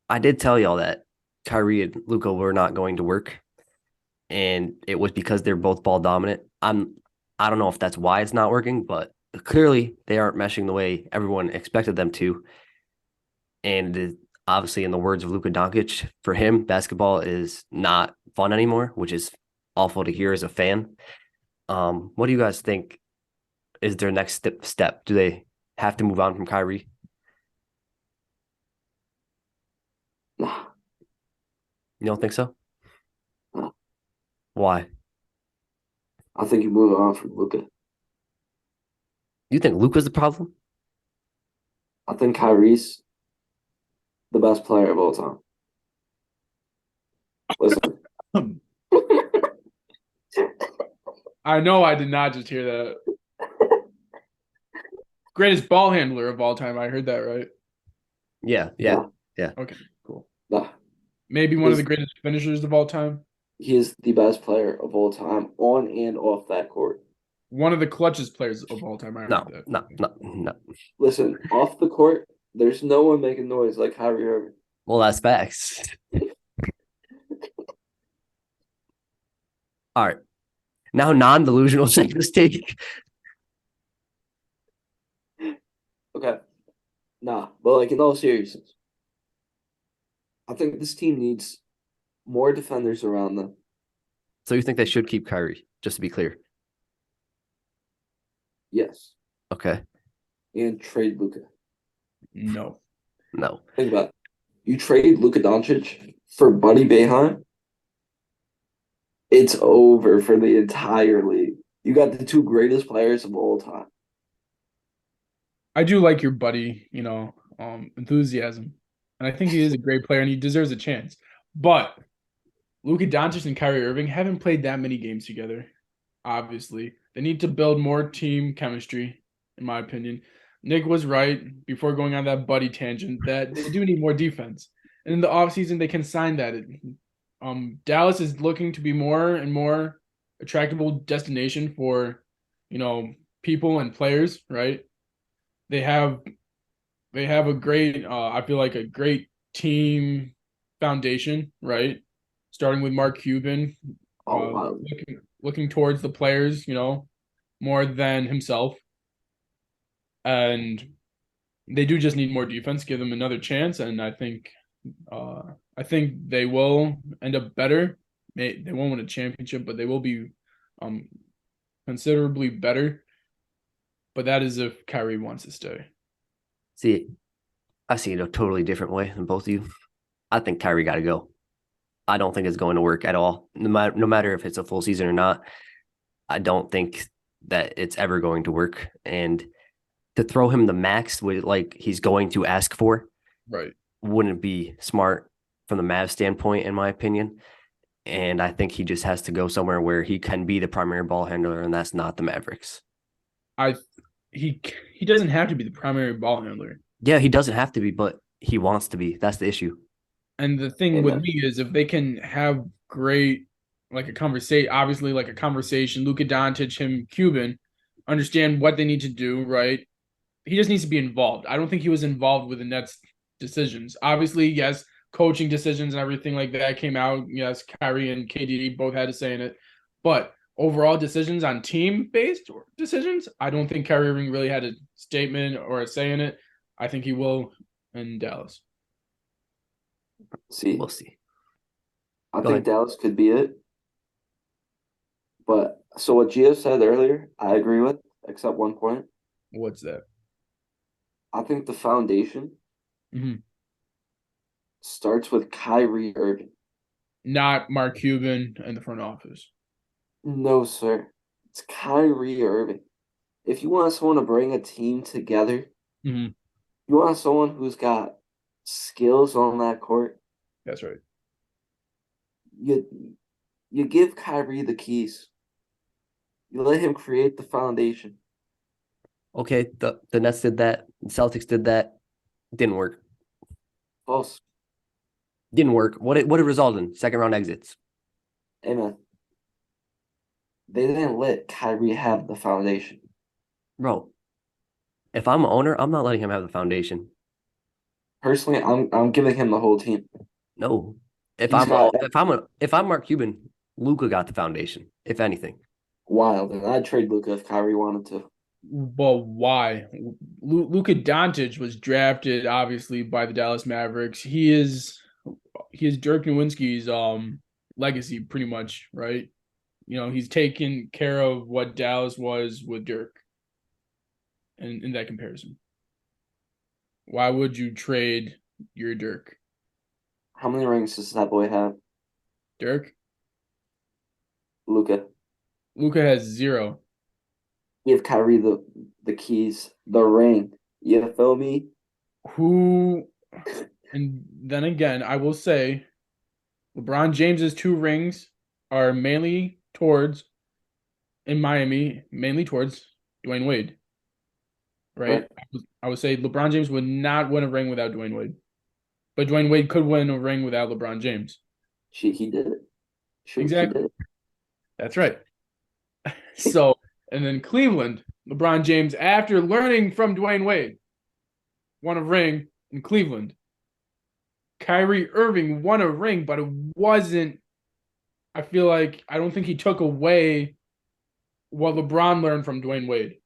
I did tell y'all that Kyrie and Luka were not going to work, and it was because they're both ball dominant. I don't know if that's why it's not working, but clearly they aren't meshing the way everyone expected them to. And obviously, in the words of Luka Doncic, for him, basketball is not fun anymore, which is awful to hear as a fan. What do you guys think is their next step? Do they have to move on from Kyrie? Nah, You don't think so? nah. Why? I think you move on from Luka. You think Luka's the problem? I think Kyrie's the best player of all time. Listen. I know I did not just hear that. Greatest ball handler of all time. I heard that right. Yeah. Okay, cool. Nah. Maybe one of the greatest finishers of all time. He is the best player of all time on and off that court. One of the clutchest players of all time. I heard that. No. Listen, off the court, there's no one making noise like Kyrie Irving. Well, that's facts. All right. Now non-delusional segments take. Okay. Nah, but like in all seriousness, I think this team needs more defenders around them. So you think they should keep Kyrie, just to be clear? Yes. Okay. And trade Luka. No. No. Think about it. You trade Luka Doncic for Buddy Boeheim It's over for the entire league. You got the two greatest players of all time. I do like your buddy, enthusiasm. And I think he is a great player and he deserves a chance. But Luka Doncic and Kyrie Irving haven't played that many games together, obviously. They need to build more team chemistry, in my opinion. Nick was right before going on that buddy tangent that they do need more defense. And in the offseason, they can sign that. Dallas is looking to be more and more attractable destination for, people and players, right? They have a great I feel like a great team foundation, right? Starting with Mark Cuban, Oh wow. looking towards the players, more than himself. And they do just need more defense, give them another chance, and I think they will end up better. They won't win a championship, but they will be um considerably better. But that is if Kyrie wants to stay. See, I see it a totally different way than both of you. I think Kyrie got to go. I don't think it's going to work at all. No matter if it's a full season or not, I don't think that it's ever going to work. And to throw him the max with like he's going to ask for Right. wouldn't be smart from the Mavs standpoint, in my opinion. And I think he just has to go somewhere where he can be the primary ball handler, and that's not the Mavericks. I he he doesn't have to be the primary ball handler. Yeah, he doesn't have to be, but he wants to be. That's the issue. And the thing with Amen. me is if they can have great like a conversation, obviously like a conversation, Luka Doncic, him, Cuban, understand what they need to do, right? He just needs to be involved. I don't think he was involved with the Nets decisions. Obviously, yes, coaching decisions and everything like that came out. Yes, Kyrie and KD both had to say in it. But overall decisions on team-based decisions, I don't think Kyrie Irving really had a statement or a say in it. I think he will in Dallas. See, We'll see. I Go think ahead. Dallas could be it. But so what Gio said earlier, I agree with, except one point. What's that? I think the foundation Mm-hmm. starts with Kyrie Irving. Not Mark Cuban and the front office. No, sir. It's Kyrie Irving. If you want someone to bring a team together, Mm-hmm. you want someone who's got skills on that court, That's right. you give Kyrie the keys. You let him create the foundation. Okay, the Nets did that. The Celtics did that. Didn't work. False. Didn't work. What it resulted in? Second round exits. Amen. They didn't let Kyrie have the foundation. Bro, if I'm an owner, I'm not letting him have the foundation. Personally, I'm giving him the whole team. No. If He's I'm got if I'm Mark Cuban, Luka got the foundation, if anything. wild, and I'd trade Luka if Kyrie wanted to. Well, why? Luka Doncic was drafted obviously by the Dallas Mavericks. He is Dirk Nowitzki's legacy pretty much, right? He's taken care of what Dallas was with Dirk in that comparison. Why would you trade your Dirk? How many rings does that boy have? Dirk? Luka. Luka has 0. Give Kyrie the keys, the ring. You feel me? Who and then again, I will say LeBron James's 2 rings are mainly towards in Miami, mainly towards Dwayne Wade, right? Correct. I would say LeBron James would not win a ring without Dwayne Wade, but Dwayne Wade could win a ring without LeBron James. He did it. Shoot, he Exactly. did it. That's right. So, and then Cleveland, LeBron James, after learning from Dwayne Wade, won a ring in Cleveland. Kyrie Irving won a ring, but it wasn't. I feel like I don't think he took away what LeBron learned from Dwayne Wade.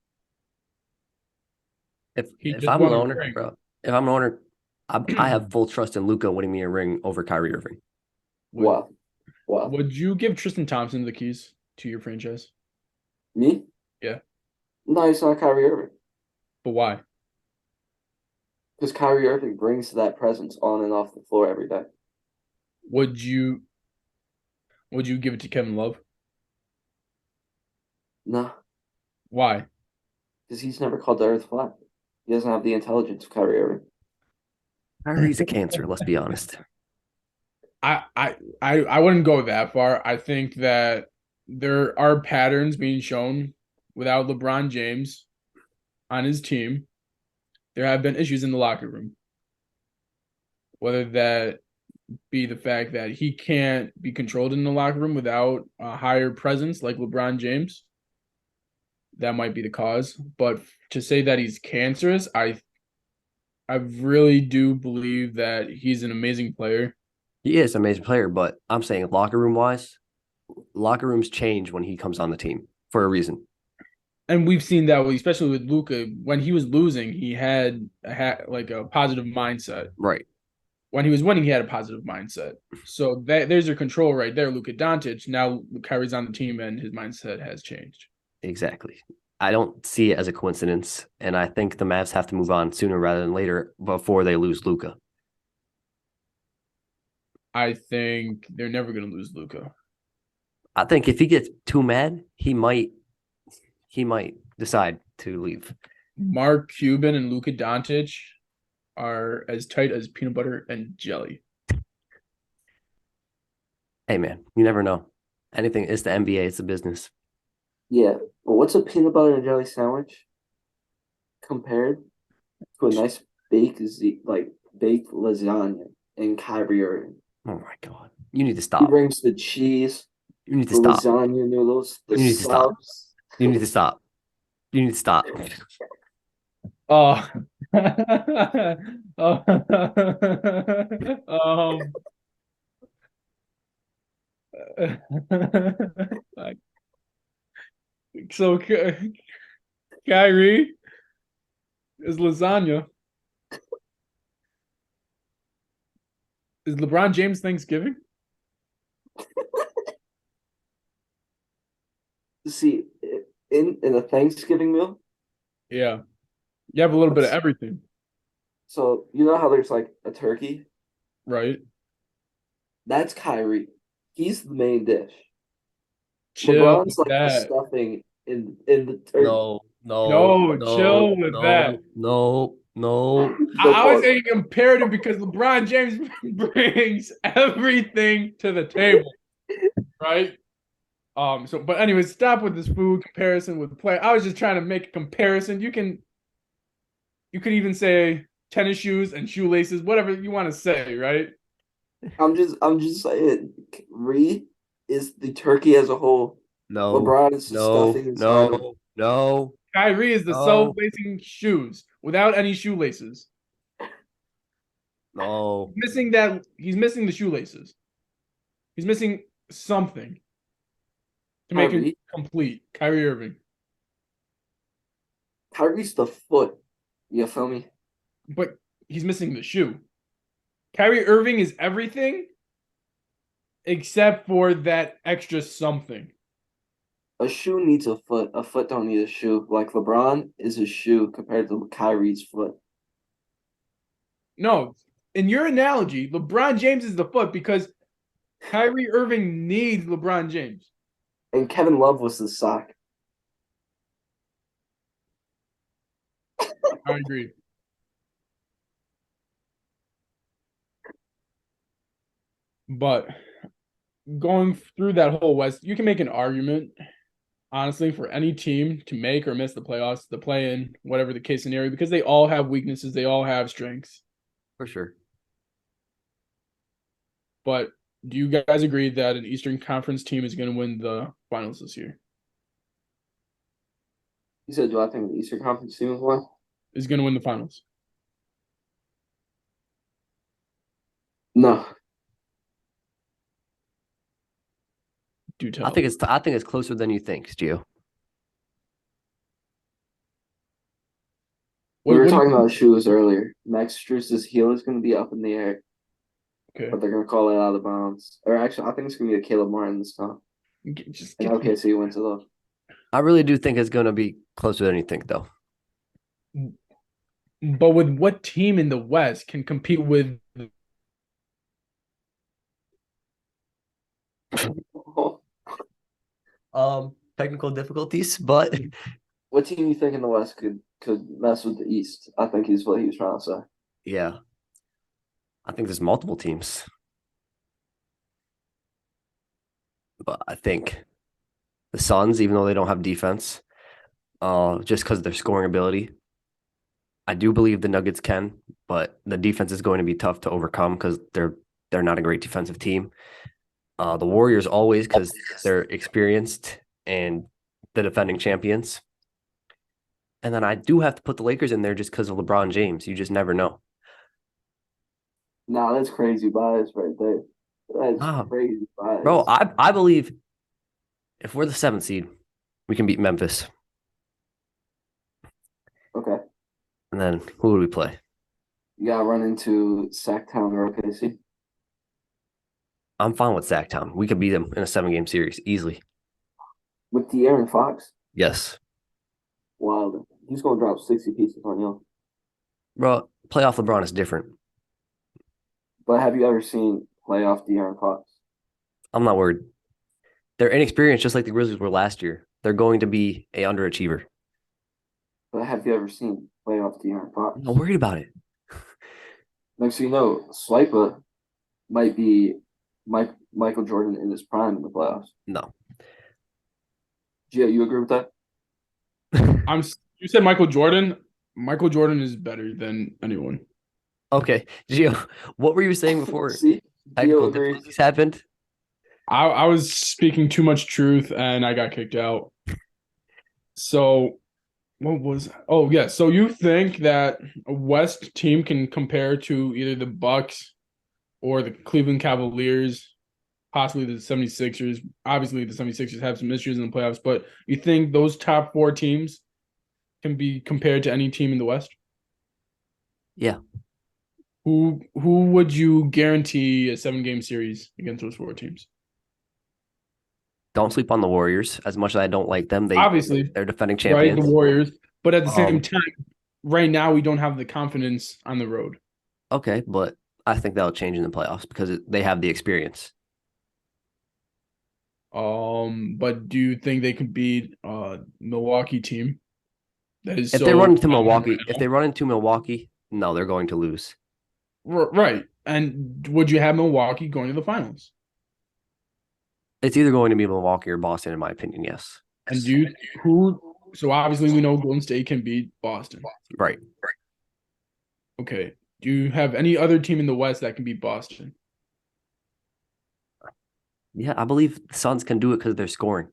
He If just I'm an won a owner, ring. bro, if I'm an owner, I have full trust in Luka winning me a ring over Kyrie Irving. Would Wow. Wow. would you give Tristan Thompson the keys to your franchise? Me? Yeah. No, he's not Kyrie Irving. But why? Because Kyrie Irving brings that presence on and off the floor every day. Would you Would you give it to Kevin Love? No, Why? because he's never called the earth flat. He doesn't have the intelligence of Kyrie Irving. Kyrie's a cancer, let's be honest. I wouldn't go that far. I think that there are patterns being shown without LeBron James on his team. There have been issues in the locker room. Whether that be the fact that he can't be controlled in the locker room without a higher presence like LeBron James, that might be the cause. But to say that he's cancerous, I really do believe that he's an amazing player. He is an amazing player, but I'm saying locker room wise, locker rooms change when he comes on the team for a reason. And we've seen that, especially with Luka, when he was losing, he had like a positive mindset. Right. When he was winning, he had a positive mindset. So there's your control right there, Luka Doncic. Now Kyrie's on the team, and his mindset has changed. Exactly. I don't see it as a coincidence, and I think the Mavs have to move on sooner rather than later before they lose Luka. I think they're never going to lose Luka. I think if he gets too mad, he might decide to leave. Mark Cuban and Luka Doncic are as tight as peanut butter and jelly. Hey man, you never know. Anything is the NBA, it's a business. Yeah, but what's a peanut butter and jelly sandwich compared to a nice baked lasagna in Kyrie Irving? Oh my god. You need to He stop. brings the cheese, You need to the stop. lasagna noodles, the You need to stop. subs. You need to stop. You need to stop. Oh. um, so Kyrie is lasagna. Is LeBron James Thanksgiving? See, in a Thanksgiving meal, Yeah. You have a little bit of everything, so you know how there's like a turkey? right? That's Kyrie. He's the main dish. Chill LeBron's with like the that. stuffing in the turkey. No, chill with that. No. I was saying comparative because LeBron James brings everything to the table, right? But anyways, stop with this food comparison with the play. I was just trying to make a comparison. You could even say tennis shoes and shoelaces, whatever you want to say, right? I'm just saying, Reed is the turkey as a whole. LeBron is the stuffing inside him. No. Kyrie is the self-lacing shoes without any shoelaces. No. He's missing the shoelaces. He's missing something to make him Kyrie? complete. Kyrie Irving. Kyrie's the foot. You feel me? But he's missing the shoe. Kyrie Irving is everything except for that extra something. A shoe needs a foot. A foot don't need a shoe. Like LeBron is a shoe compared to Kyrie's foot. No, in your analogy, LeBron James is the foot because Kyrie Irving needs LeBron James. And Kevin Love was the sock. I agree. But going through that whole West, you can make an argument, honestly, for any team to make or miss the playoffs, the play-in, whatever the case scenario, because they all have weaknesses, they all have strengths. For sure. But do you guys agree that an Eastern Conference team is going to win the finals this year? You said, do I think the Eastern Conference team is one? Is going to win the finals? No. Do tell. I think it's closer than you think, Gio. We were talking about shoes earlier. Max Strus's heel is going to be up in the air. Okay. But they're going to call it out of bounds. Or actually, I think it's going to be a Caleb Martin this time. And OKC wins it though. I really do think it's going to be closer than you think, though. But with what team in the West can compete with Technical difficulties, but What team you think in the West could mess with the East? I think is what he was trying to say. yeah, I think there's multiple teams, but I think the Suns, even though they don't have defense, just because of their scoring ability, I do believe the Nuggets can, but the defense is going to be tough to overcome because they're not a great defensive team. The Warriors always because they're experienced and the defending champions. And then I do have to put the Lakers in there just because of LeBron James. You just never know. Nah, that's crazy bias right there. That's Ah, crazy bro, bias. I believe if we're the seventh seed, we can beat Memphis. Okay. And then who would we play? You got to run into Sacktown or OKC. I'm fine with Sacktown. We could beat them in a 7-game series easily. With De'Aaron Fox. Yes. Wild. He's going to drop 60 pieces on you. Bro, playoff LeBron is different. But have you ever seen playoff De'Aaron Fox? I'm not worried. They're inexperienced just like the Grizzlies were last year. They're going to be a underachiever. But have you ever seen playoff De'Aaron Fox? I'm not worried about it. Next thing you know, Swiper might be Michael Jordan in his prime in the playoffs. No. Gio, you agree with that? You said Michael Jordan. Michael Jordan is better than anyone. Okay. Gio, what were you saying before See, technical Gio agrees. difficulties happened? I was speaking too much truth and I got kicked out. So what was oh yeah, so you think that a West team can compare to either the Bucks or the Cleveland Cavaliers, possibly the 76ers. Obviously the 76ers have some issues in the playoffs, but you think those top 4 teams can be compared to any team in the West? Yeah. Who would you guarantee a 7-game series against those 4 teams? Don't sleep on the Warriors. As much as I don't like them, Obviously, they're defending right, champions. the Warriors. But at the same Um, time, right now we don't have the confidence on the road. Okay, but I think that'll change in the playoffs because they have the experience. But do you think they could beat Milwaukee team that is If so they run into dominant Milwaukee, right if now? they run into Milwaukee, no, they're going to lose. Right. And would you have Milwaukee going to the finals? It's either going to be Milwaukee or Boston, in my opinion. Yes. And so obviously we know Golden State can beat Boston. Right. Okay. Do you have any other team in the West that can beat Boston? Yeah, I believe the Suns can do it because of their scoring.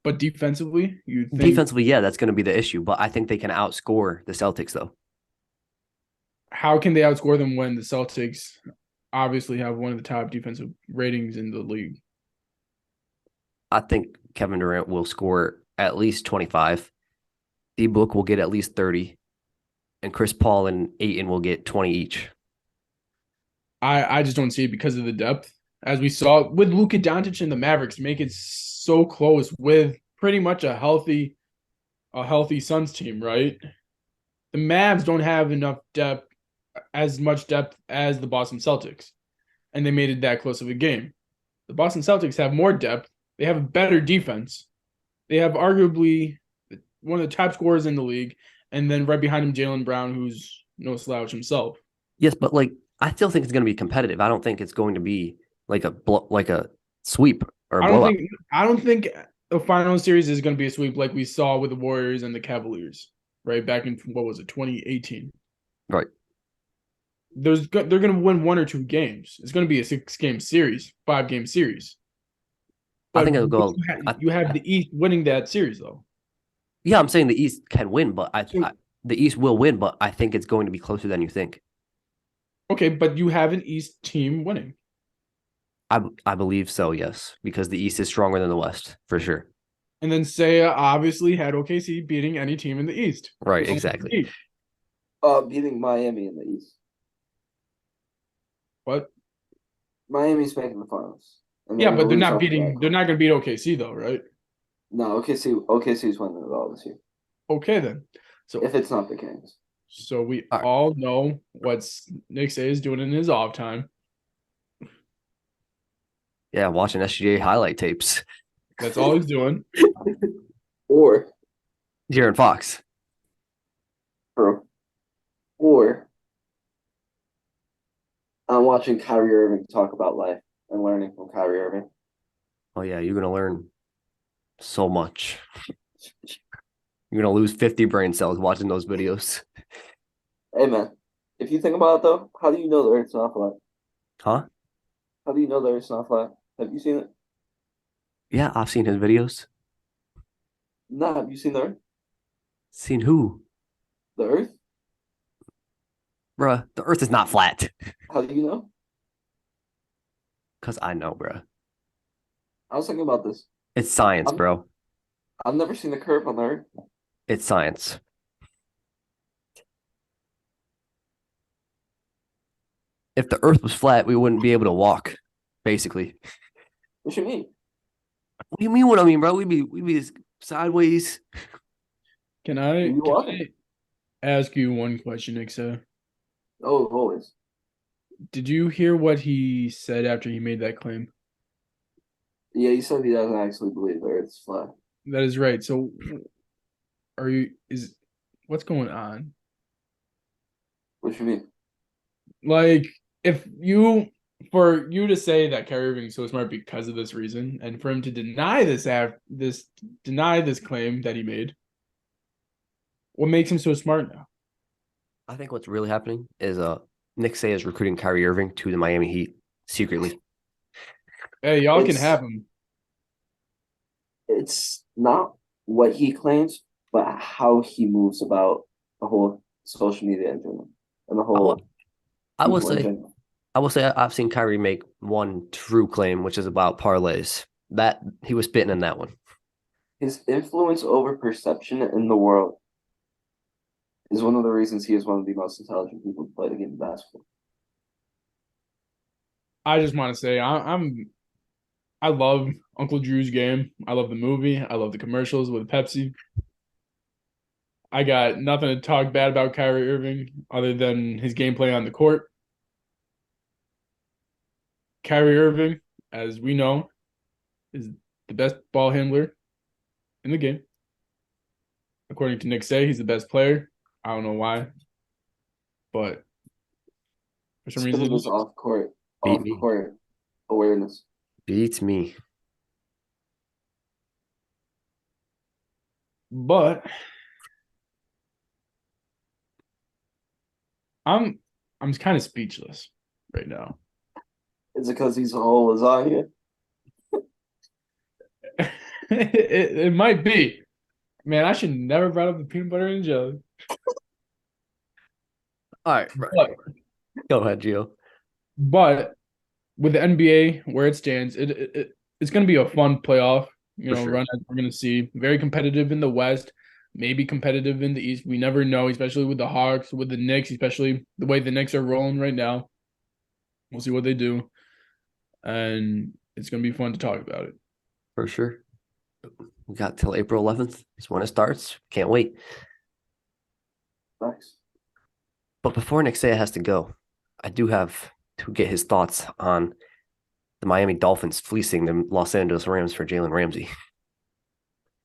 But defensively, you think Defensively, yeah, that's going to be the issue. But I think they can outscore the Celtics, though. how can they outscore them when the Celtics obviously have one of the top defensive ratings in the league? I think Kevin Durant will score at least 25. D-Book will get at least 30. And Chris Paul and Ayton will get 20 each. I just don't see it because of the depth. As we saw with Luka Doncic and the Mavericks make it so close with pretty much a healthy Suns team, right? The Mavs don't have enough depth, as much depth as the Boston Celtics, and they made it that close of a game. The Boston Celtics have more depth. They have a better defense. They have arguably one of the top scorers in the league, and then right behind him, Jaylen Brown, who's no slouch himself. Yes, but I still think it's going to be competitive. I don't think it's going to be like a sweep or a blowout. I don't think the final series is going to be a sweep like we saw with the Warriors and the Cavaliers, right? Back in what was it, 2018? Right. They're going to win 1 or 2 games. It's going to be a 6-game series, 5-game series. I But think it'll go. you have the East winning that series, though. Yeah, I'm saying the East can win, but the East will win, but I think it's going to be closer than you think. Okay, but you have an East team winning. I believe so, yes, because the East is stronger than the West for sure. And then Saya obviously had OKC beating any team in the East. Right, exactly. Beating Miami in the East. What? Miami's making the finals. Yeah, but they're not going to beat OKC though, right? No, OKC's winning it all this year. Okay then. So if it's not the Kings. So we all know what Nick Say is doing in his off time. Yeah, watching SGA highlight tapes. That's all he's doing. Or, Jaron Fox. or, or I'm watching Kyrie Irving talk about life and learning from Kyrie Irving. Oh yeah, you're gonna learn so much. You're gonna lose 50 brain cells watching those videos. Hey man, if you think about it though, how do you know the Earth's not flat? Huh? How do you know the Earth's not flat? Have you seen it? Yeah, I've seen his videos. No, have you seen the Earth? Seen who? The Earth? Bruh, the earth is not flat. How do you know? Cause I know, bruh. I was thinking about this. It's science, I've, bro. I've never seen a curve on the Earth. It's science. If the earth was flat, we wouldn't be able to walk, basically. What you mean? What do you mean what I mean, bro? We'd be sideways. Can What I, are you can walking? I ask you one question, Nixa? Oh, always. Did you hear what he said after he made that claim? Yeah, he said he doesn't actually believe the Earth's flat. That is right. So what's going on? What you mean? Like, if you for you to say that Kyrie Irving is so smart because of this reason, and for him to deny this claim that he made, what makes him so smart now? I think what's really happening is Nick Say is recruiting Kyrie Irving to the Miami Heat secretly. Hey, y'all can It's have him. it's not what he claims, but how he moves about the whole social media in general and the I will, whole I will people in say general. I will say I've seen Kyrie make one true claim, which is about parlays. That he was spitting in that one. His influence over perception in the world is one of the reasons he is one of the most intelligent people to play the game of basketball. I just want to say I love Uncle Drew's game. I love the movie. I love the commercials with Pepsi. I got nothing to talk bad about Kyrie Irving other than his gameplay on the court. Kyrie Irving, as we know, is the best ball handler in the game. According to Nick Say, he's the best player. I don't know why, but for It's some because reason of he his is. Beat off me. court awareness. Beats me. But I'm I'm kind of speechless right now. Is it because he's a whole lasagna? It might be. Man, I should never brought up the peanut butter and jelly. All right, right. But Go ahead, Gio. but with the NBA where it stands, it's going to be a fun playoff, For sure. run that we're going to see. Very competitive in the West, maybe competitive in the East. We never know, especially with the Hawks, with the Knicks, especially the way the Knicks are rolling right now. We'll see what they do, and it's going to be fun to talk about it. For sure. We got till April 11th. Is when it starts. Can't wait. Nice. But before Nick Say has to go, I do have to get his thoughts on the Miami Dolphins fleecing the Los Angeles Rams for Jalen Ramsey.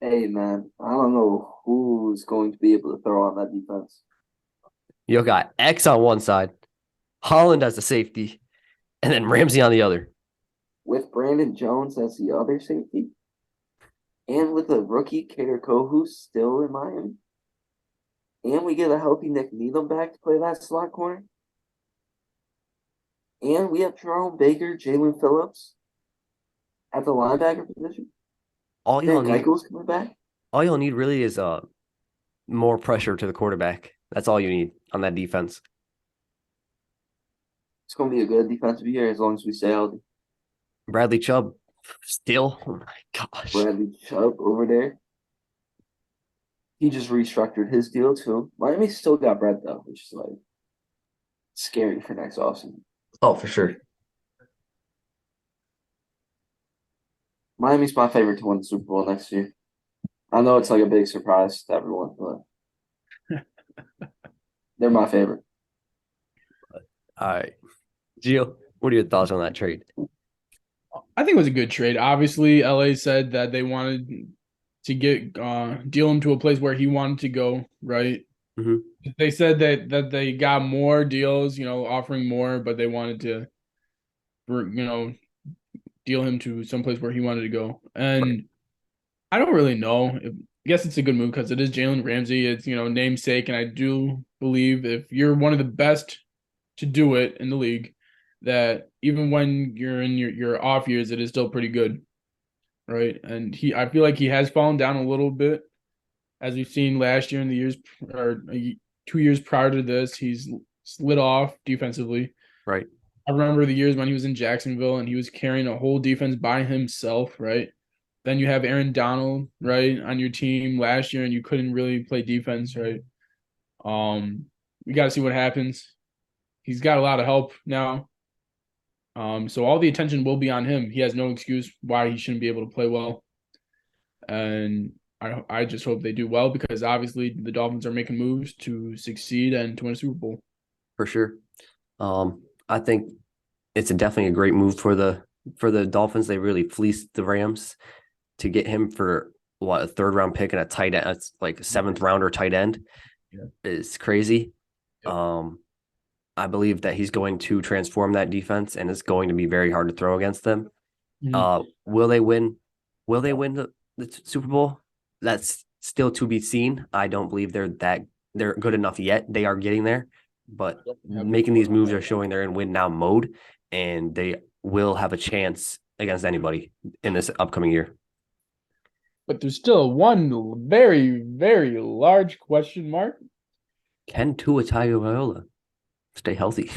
Hey man, I don't know who's going to be able to throw on that defense. You got X on one side, Holland as the safety, and then Ramsey on the other. With Brandon Jones as the other safety, and with a rookie Kader Kohu still in Miami, and we get a healthy Nick Needham back to play that slot corner, and we have Jerome Baker, Jalen Phillips at the linebacker position. All y'all Nick need, Geichel's coming back. all y'all need really is more pressure to the quarterback. That's all you need on that defense. It's going to be a good defensive year as long as we stay healthy. Bradley Chubb, still, oh my gosh. Bradley Chubb over there. He just restructured his deal too. Miami still got Brett though, which is like scary for next offseason. Oh, for sure. Miami's my favorite to win the Super Bowl next year. I know it's like a big surprise to everyone, but they're my favorite. All right. Gio, what are your thoughts on that trade? I think it was a good trade. Obviously, LA said that they wanted to get deal him to a place where he wanted to go, right? Hmm. They said that they got more deals, offering more, but they wanted to, deal him to someplace where he wanted to go. Right. And I don't really know. I guess it's a good move because it is Jalen Ramsey. It's, namesake, and I do believe if you're one of the best to do it in the league, that even when you're in your off years, it is still pretty good, right? And I feel like he has fallen down a little bit, as we've seen last year and the years or 2 years prior to this. He's slid off defensively. Right. I remember the years when he was in Jacksonville and he was carrying a whole defense by himself, right? Then you have Aaron Donald, right, on your team last year, and you couldn't really play defense, right? We got to see what happens. He's got a lot of help now. So all the attention will be on him. He has no excuse why he shouldn't be able to play well. And I just hope they do well because obviously the Dolphins are making moves to succeed and to win a Super Bowl. For sure. I think it's definitely a great move for the Dolphins. They really fleeced the Rams to get him for a third round pick and a tight end. It's like a seventh rounder tight end. Yeah. It's crazy. Yeah. I believe that he's going to transform that defense, and it's going to be very hard to throw against them. Mhm. Will they win? Will they win the Super Bowl? That's still to be seen. I don't believe they're good enough yet. They are getting there, but making these moves are showing they're in win now mode, and they will have a chance against anybody in this upcoming year. But there's still one very, very large question mark. Can Tua Tagovailoa stay healthy?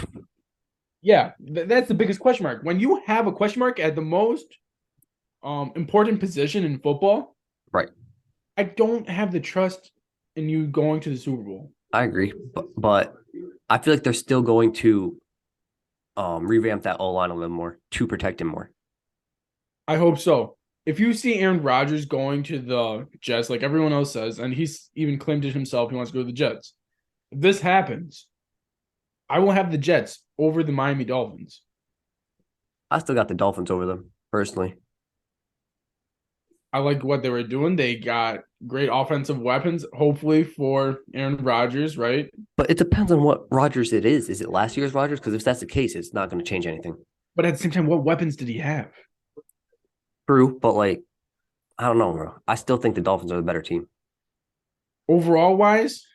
Yeah, that's the biggest question mark. When you have a question mark at the most important position in football, Right. I don't have the trust in you going to the Super Bowl. I agree, but I feel like they're still going to revamp that O line a little more to protect him more. I hope so. If you see Aaron Rodgers going to the Jets, like everyone else says, and he's even claimed it himself, he wants to go to the Jets. If this happens, I will have the Jets over the Miami Dolphins. I still got the Dolphins over them personally. I like what they were doing. They got great offensive weapons, hopefully for Aaron Rodgers, right? But it depends on what Rodgers it is. Is it last year's Rodgers? Because if that's the case, it's not going to change anything. But at the same time, what weapons did he have? True, but like, I don't know, bro. I still think the Dolphins are the better team. Overall wise,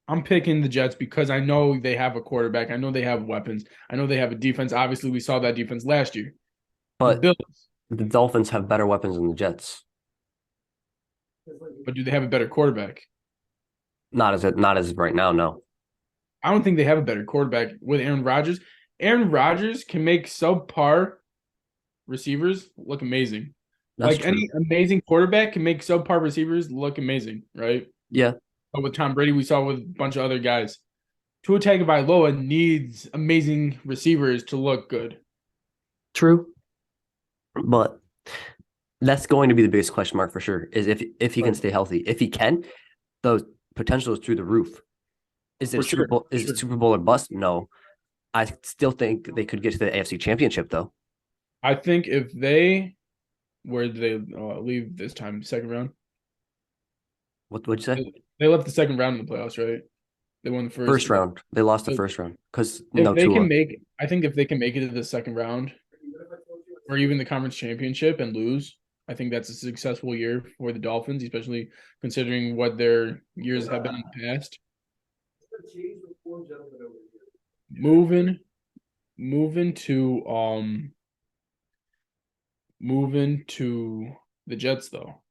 I'm picking the Jets because I know they have a quarterback. I know they have weapons. I know they have a defense. Obviously, we saw that defense last year. The But Bills, the Dolphins have better weapons than the Jets. but do they have a better quarterback? Not as right now, no. I don't think they have a better quarterback with Aaron Rodgers. Aaron Rodgers can make subpar receivers look amazing. That's Like true. any amazing quarterback can make subpar receivers look amazing, right? Yeah, But with Tom Brady, we saw with a bunch of other guys. Tua Tagovailoa needs amazing receivers to look good. true. But that's going to be the biggest question mark for sure. Is if he can stay healthy. If he can, the potential is through the roof. Is it For Super sure. Bowl? Is it Super Bowl or bust? No. I still think they could get to the AFC Championship though. I think if they, where did they leave this time? Second round? What'd you say? They left the second round in the playoffs, right? They won the First first. round. They lost the So first round because if no they can Tua. make, I think if they can make it to the second round or even the conference championship and lose, I think that's a successful year for the Dolphins, especially considering what their years have been in the past. Moving, moving to moving to the Jets though.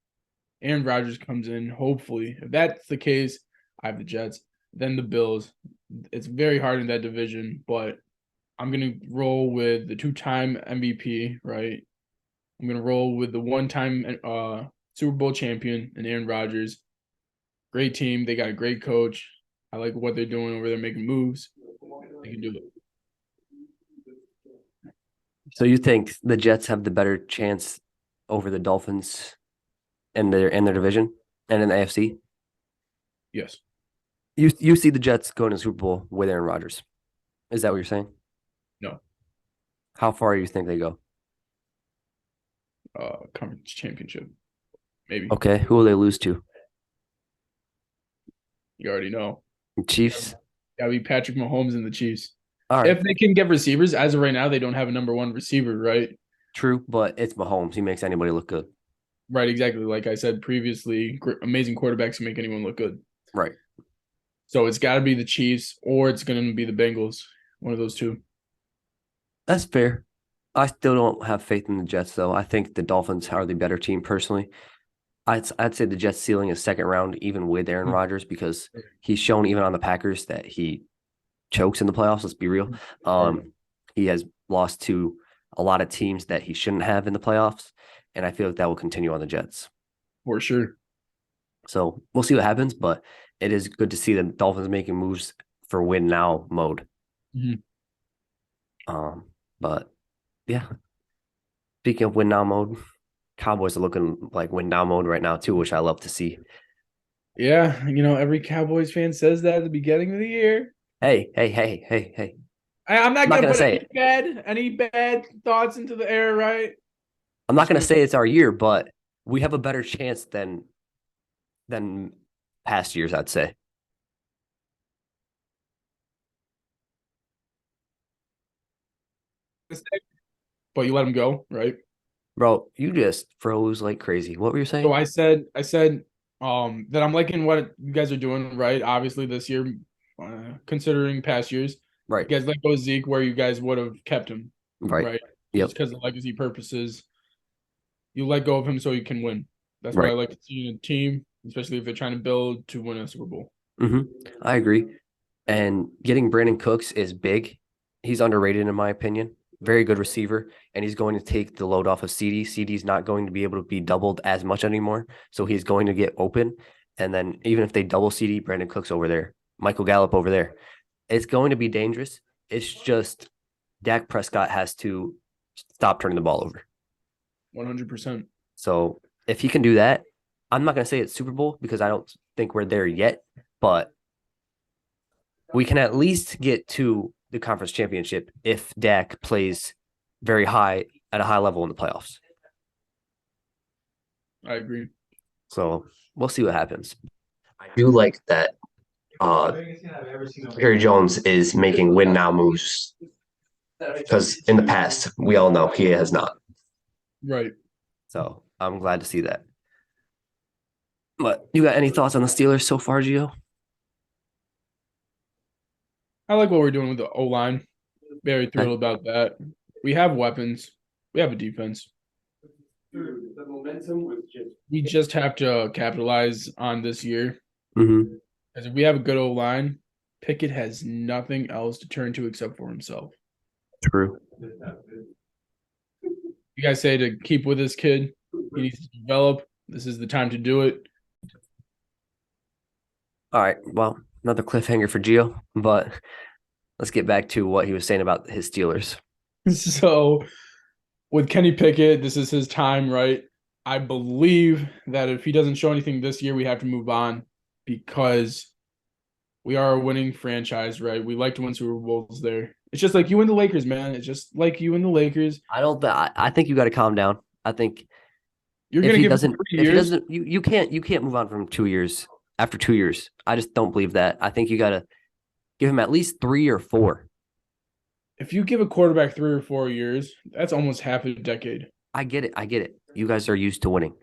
Aaron Rodgers comes in, hopefully. If that's the case, I have the Jets, then the Bills. It's very hard in that division, but I'm gonna roll with the two-time MVP, right? I'm gonna roll with the one-time Super Bowl champion and Aaron Rodgers. Great team. They got a great coach. I like what they're doing over there, making moves. They can do it. So you think the Jets have the better chance over the Dolphins in their division and in the AFC? Yes. You see the Jets going to the Super Bowl with Aaron Rodgers. Is that what you're saying? No. How far do you think they go? conference championship. Maybe. Okay, who will they lose to? You already know. Chiefs. Gotta be Patrick Mahomes and the Chiefs. All right, If they can get receivers, as of right now, they don't have a number one receiver, right? true, but it's Mahomes. He makes anybody look good. Right, exactly. Like I said previously, amazing quarterbacks can make anyone look good. Right. So it's got to be the Chiefs or it's going to be the Bengals. One of those two. That's fair. I still don't have faith in the Jets, though. I think the Dolphins are the better team personally. I'd say the Jets ceiling is second round, even with Aaron Rodgers, because he's shown even on the Packers that he chokes in the playoffs. Let's be real. He has lost to a lot of teams that he shouldn't have in the playoffs, and I feel like that will continue on the Jets. For sure. So we'll see what happens, but it is good to see the Dolphins making moves for win now mode. But yeah, speaking of win now mode, Cowboys are looking like win now mode right now too, which I love to see. Yeah, every Cowboys fan says that at the beginning of the year. Hey. I'm not gonna gonna put say any bad thoughts into the air, right? I'm not gonna say it's our year, but we have a better chance than past years, I'd say. But you let him go, right? Bro, you just froze like crazy. What were you saying? So I said that I'm liking what you guys are doing, right? Obviously this year, considering past years, Right. you guys let go of Zeke where you guys would have kept him, Right. Just because of legacy purposes. You let go of him so you can win. That's what I like to see in a team, especially if they're trying to build to win a Super Bowl. I agree. And getting Brandon Cooks is big. He's underrated in my opinion. Very good receiver, and he's going to take the load off of CD. CD's not going to be able to be doubled as much anymore, so he's going to get open. And then even if they double CD, Brandon Cooks over there, Michael Gallup over there, it's going to be dangerous. It's just Dak Prescott has to stop turning the ball over. 100%. So if he can do that, I'm not going to say it's Super Bowl because I don't think we're there yet, but we can at least get to the conference championship if Dak plays very high at a high level in the playoffs. I agree. So we'll see what happens. I do like that Jerry Jones is making win now moves because in the past, we all know he has not. Right. So I'm glad to see that. But you got any thoughts on the Steelers so far, Gio? I like what we're doing with the O-line. Very thrilled about that. We have weapons. We have a defense. The momentum was We just have to capitalize on this year. Because if we have a good O-line, Pickett has nothing else to turn to except for himself. True. You guys say to keep with this kid. He needs to develop. This is the time to do it. All right. Well, another cliffhanger for Gio, but let's get back to what he was saying about his Steelers. So with Kenny Pickett, this is his time, right? I believe that if he doesn't show anything this year, we have to move on because we are a winning franchise, right? We like to win Super Bowls there. It's just like you and the Lakers, man. It's just like you and the Lakers. I think you got to calm down. I think you're if gonna he give doesn't, him 3 if he years. doesn't, you can't move on from 2 years after 2 years. I just don't believe that. I think you got to give him at least 3 or 4. If you give a quarterback 3 or 4 years, that's almost half a decade. I get it. You guys are used to winning.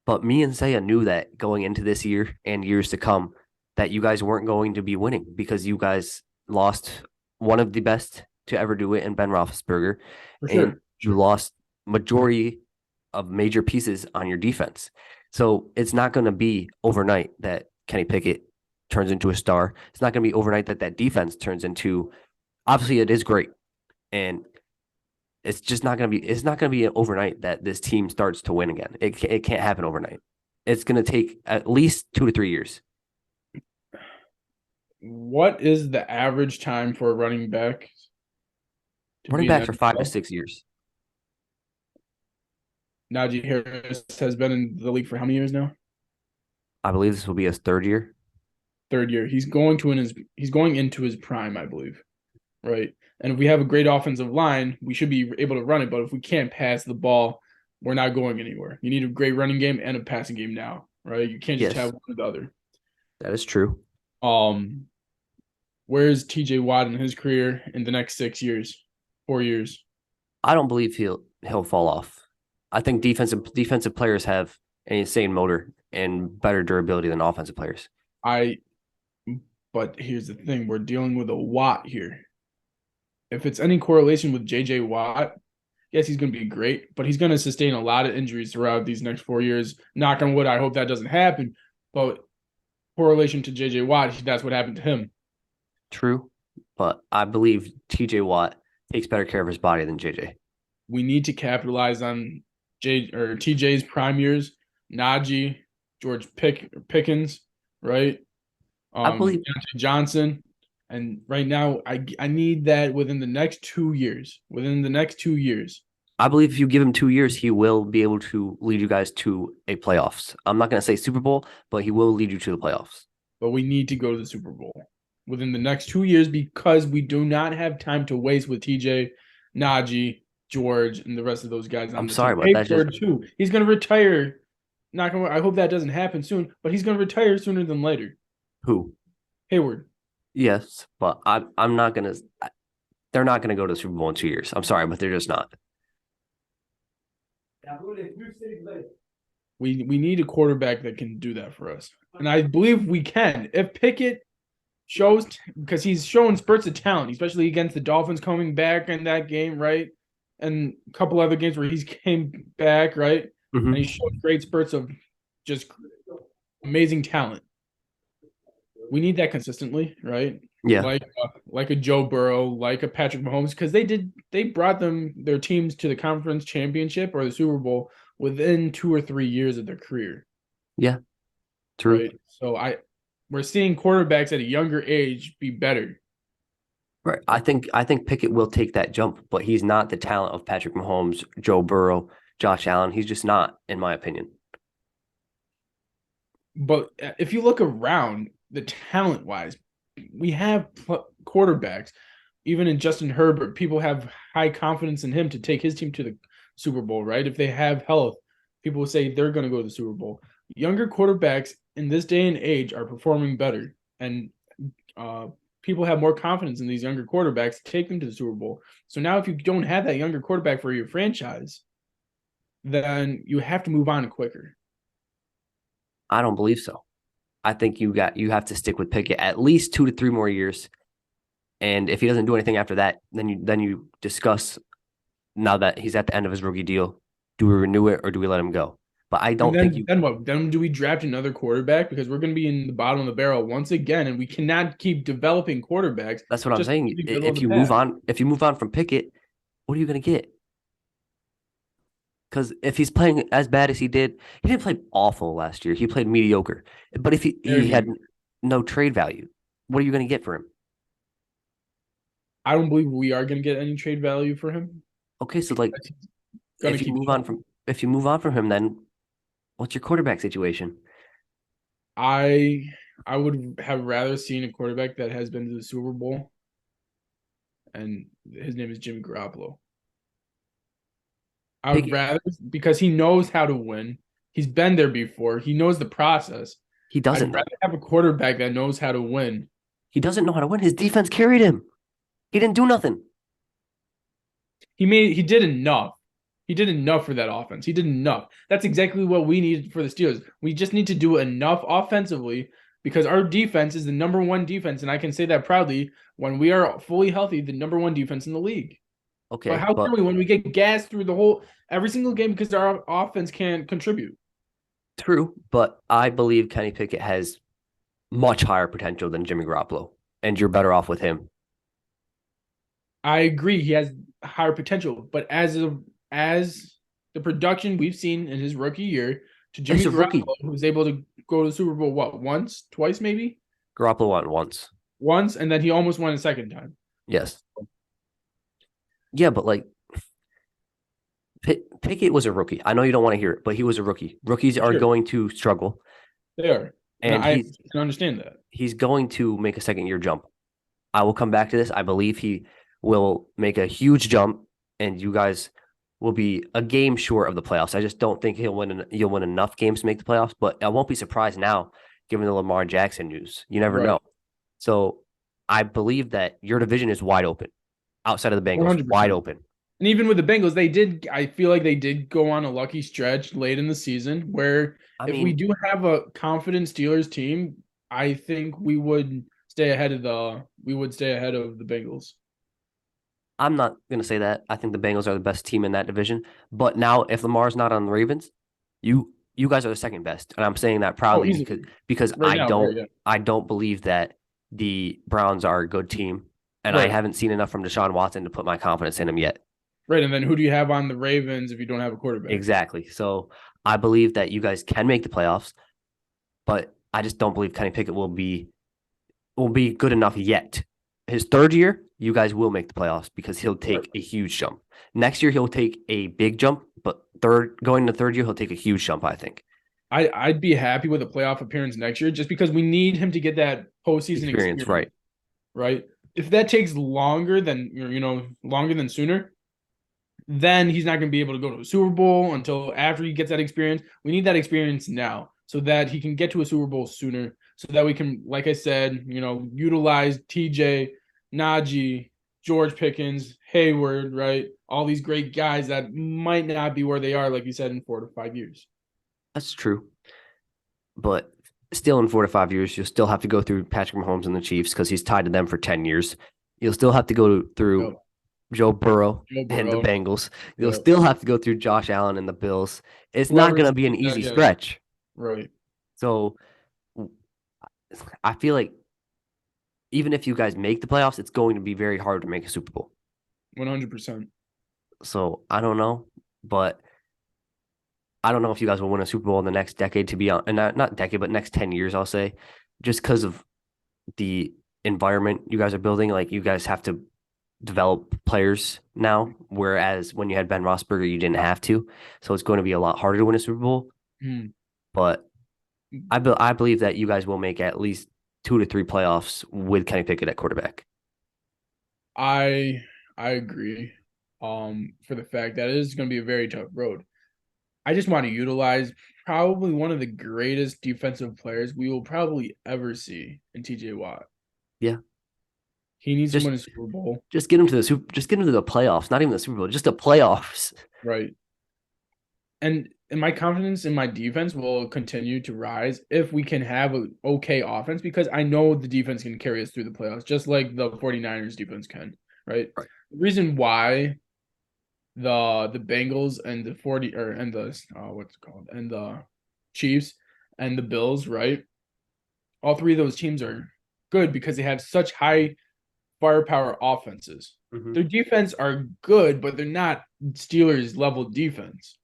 But me and Saya knew that going into this year and years to come that you guys weren't going to be winning because you guys lost one of the best to ever do it in Ben Roethlisberger. For sure. And you lost majority of major pieces on your defense. So it's not going to be overnight that Kenny Pickett turns into a star. It's not going to be overnight that defense turns into, obviously it is great. And it's just not going to be overnight that this team starts to win again. It can't happen overnight. It's going to take at least 2 to 3 years. What is the average time for a running back? Running backs are 5 to 6 years. Najee Harris has been in the league for how many years now? I believe this will be his 3rd year. 3rd year. He's going into his prime, I believe. Right. And if we have a great offensive line, we should be able to run it. But if we can't pass the ball, we're not going anywhere. You need a great running game and a passing game now, right? You can't just Yes. have one or the other. That is true. Where's TJ Watt in his career in the next 6 years, 4 years? I don't believe he'll fall off. I think defensive players have an insane motor and better durability than offensive players. But here's the thing: we're dealing with a Watt here. If it's any correlation with JJ Watt, yes, he's going to be great, but he's going to sustain a lot of injuries throughout these next 4 years. Knock on wood, I hope that doesn't happen. But correlation to JJ Watt, that's what happened to him. True, but I believe TJ Watt takes better care of his body than JJ. We need to capitalize on TJ's prime years, Najee, George Pickens, right? I believe Deontay Johnson. And right now, I need that within the next 2 years. Within the next 2 years. I believe if you give him 2 years, he will be able to lead you guys to a playoffs. I'm not going to say Super Bowl, but he will lead you to the playoffs. But we need to go to the Super Bowl within the next 2 years because we do not have time to waste with TJ, Najee, George, and the rest of those guys. I'm sorry, but that's just too. He's going to retire. I hope that doesn't happen soon, but he's going to retire sooner than later. Who? Hayward. Yes, but I'm not going to – they're not going to go to the Super Bowl in 2 years. I'm sorry, but they're just not. We need a quarterback that can do that for us. And I believe we can. If Pickett shows – because he's shown spurts of talent, especially against the Dolphins coming back in that game, right? And a couple other games where he's came back, right? Mm-hmm. And he showed great spurts of just amazing talent. We need that consistently, right? Yeah. Like a Joe Burrow, like a Patrick Mahomes, because they brought their teams to the conference championship or the Super Bowl within 2 or 3 years of their career. Yeah. True. Right? So we're seeing quarterbacks at a younger age be better. Right. I think Pickett will take that jump, but he's not the talent of Patrick Mahomes, Joe Burrow, Josh Allen. He's just not, in my opinion. But if you look around, the talent-wise, we have quarterbacks. Even in Justin Herbert, people have high confidence in him to take his team to the Super Bowl, right? If they have health, people will say they're going to go to the Super Bowl. Younger quarterbacks in this day and age are performing better, and people have more confidence in these younger quarterbacks to take them to the Super Bowl. So now if you don't have that younger quarterback for your franchise, then you have to move on quicker. I don't believe so. I think you have to stick with Pickett at least 2 to 3 more years. And if he doesn't do anything after that, then you discuss now that he's at the end of his rookie deal, do we renew it or do we let him go? But I don't think then what? Then do we draft another quarterback? Because we're going to be in the bottom of the barrel once again, and we cannot keep developing quarterbacks. That's what I'm saying. If you move on from Pickett, what are you going to get? Because if he's playing as bad as he didn't play awful last year. He played mediocre. But if he had no trade value, what are you going to get for him? I don't believe we are going to get any trade value for him. Okay, so if you move on from him, then what's your quarterback situation? I would have rather seen a quarterback that has been to the Super Bowl, and his name is Jimmy Garoppolo. I would rather, because he knows how to win. He's been there before. He knows the process. He doesn't. I'd rather have a quarterback that knows how to win. He doesn't know how to win. His defense carried him. He didn't do nothing. He did enough. He did enough for that offense. He did enough. That's exactly what we needed for the Steelers. We just need to do enough offensively because our defense is the number 1 defense, and I can say that proudly. When we are fully healthy, the number 1 defense in the league. Okay, but how can we when we get gassed through every single game because our offense can't contribute? True, but I believe Kenny Pickett has much higher potential than Jimmy Garoppolo, and you're better off with him. I agree, he has higher potential, but as the production we've seen in his rookie year to Jimmy Garoppolo, who was able to go to the Super Bowl once, twice maybe? Garoppolo won once. Once, and then he almost won a second time. Yes. Yeah, but Pickett was a rookie. I know you don't want to hear it, but he was a rookie. Rookies are going to struggle. They are. And I can understand that. He's going to make a second-year jump. I will come back to this. I believe he will make a huge jump, and you guys will be a game short of the playoffs. I just don't think he'll win enough games to make the playoffs, but I won't be surprised now given the Lamar Jackson news. You never Right. know. So I believe that your division is wide open. Outside of the Bengals, 100%. wide open. And even with the Bengals, I feel like they did go on a lucky stretch late in the season where if we do have a confident Steelers team, I think we would stay ahead of the Bengals. I'm not going to say that. I think the Bengals are the best team in that division. But now, if Lamar's not on the Ravens, you guys are the second best, and I'm saying that proudly because right now, I don't believe that the Browns are a good team, and I haven't seen enough from Deshaun Watson to put my confidence in him yet. Right, and then who do you have on the Ravens if you don't have a quarterback? Exactly. So I believe that you guys can make the playoffs, but I just don't believe Kenny Pickett will be good enough yet. His third year, you guys will make the playoffs because he'll take a huge jump. Next year, he'll take a big jump, but going to third year, he'll take a huge jump, I think. I'd be happy with a playoff appearance next year just because we need him to get that postseason experience. Right. If that takes longer than sooner, then he's not going to be able to go to a Super Bowl until after he gets that experience. We need that experience now so that he can get to a Super Bowl sooner so that we can, like I said, utilize TJ, Najee, George Pickens, Hayward, right? All these great guys that might not be where they are, like you said, in 4 to 5 years. That's true. But still in 4 to 5 years, you'll still have to go through Patrick Mahomes and the Chiefs because he's tied to them for 10 years. You'll still have to go through Joe Burrow and the Bengals. You'll still have to go through Josh Allen and the Bills. It's not going to be an easy stretch. Right. So I feel like even if you guys make the playoffs, it's going to be very hard to make a Super Bowl. 100%. So I don't know, but I don't know if you guys will win a Super Bowl in the next decade, to be honest, and not decade, but next 10 years, I'll say, just because of the environment you guys are building. Like, you guys have to develop players now, whereas when you had Ben Roethlisberger, you didn't have to. So it's going to be a lot harder to win a Super Bowl. But I believe that you guys will make at least 2 to 3 playoffs with Kenny Pickett at quarterback. I agree. For the fact that it is going to be a very tough road. I just want to utilize probably one of the greatest defensive players we will probably ever see in TJ Watt. Yeah. He needs to win a Super Bowl. Just get him to the playoffs, not even the Super Bowl, just the playoffs. Right. And my confidence in my defense will continue to rise if we can have an okay offense, because I know the defense can carry us through the playoffs, just like the 49ers defense can, right? The reason why the Bengals and the Chiefs and the Bills, right? All three of those teams are good because they have such high firepower offenses. Their defense are good, but they're not Steelers level defense.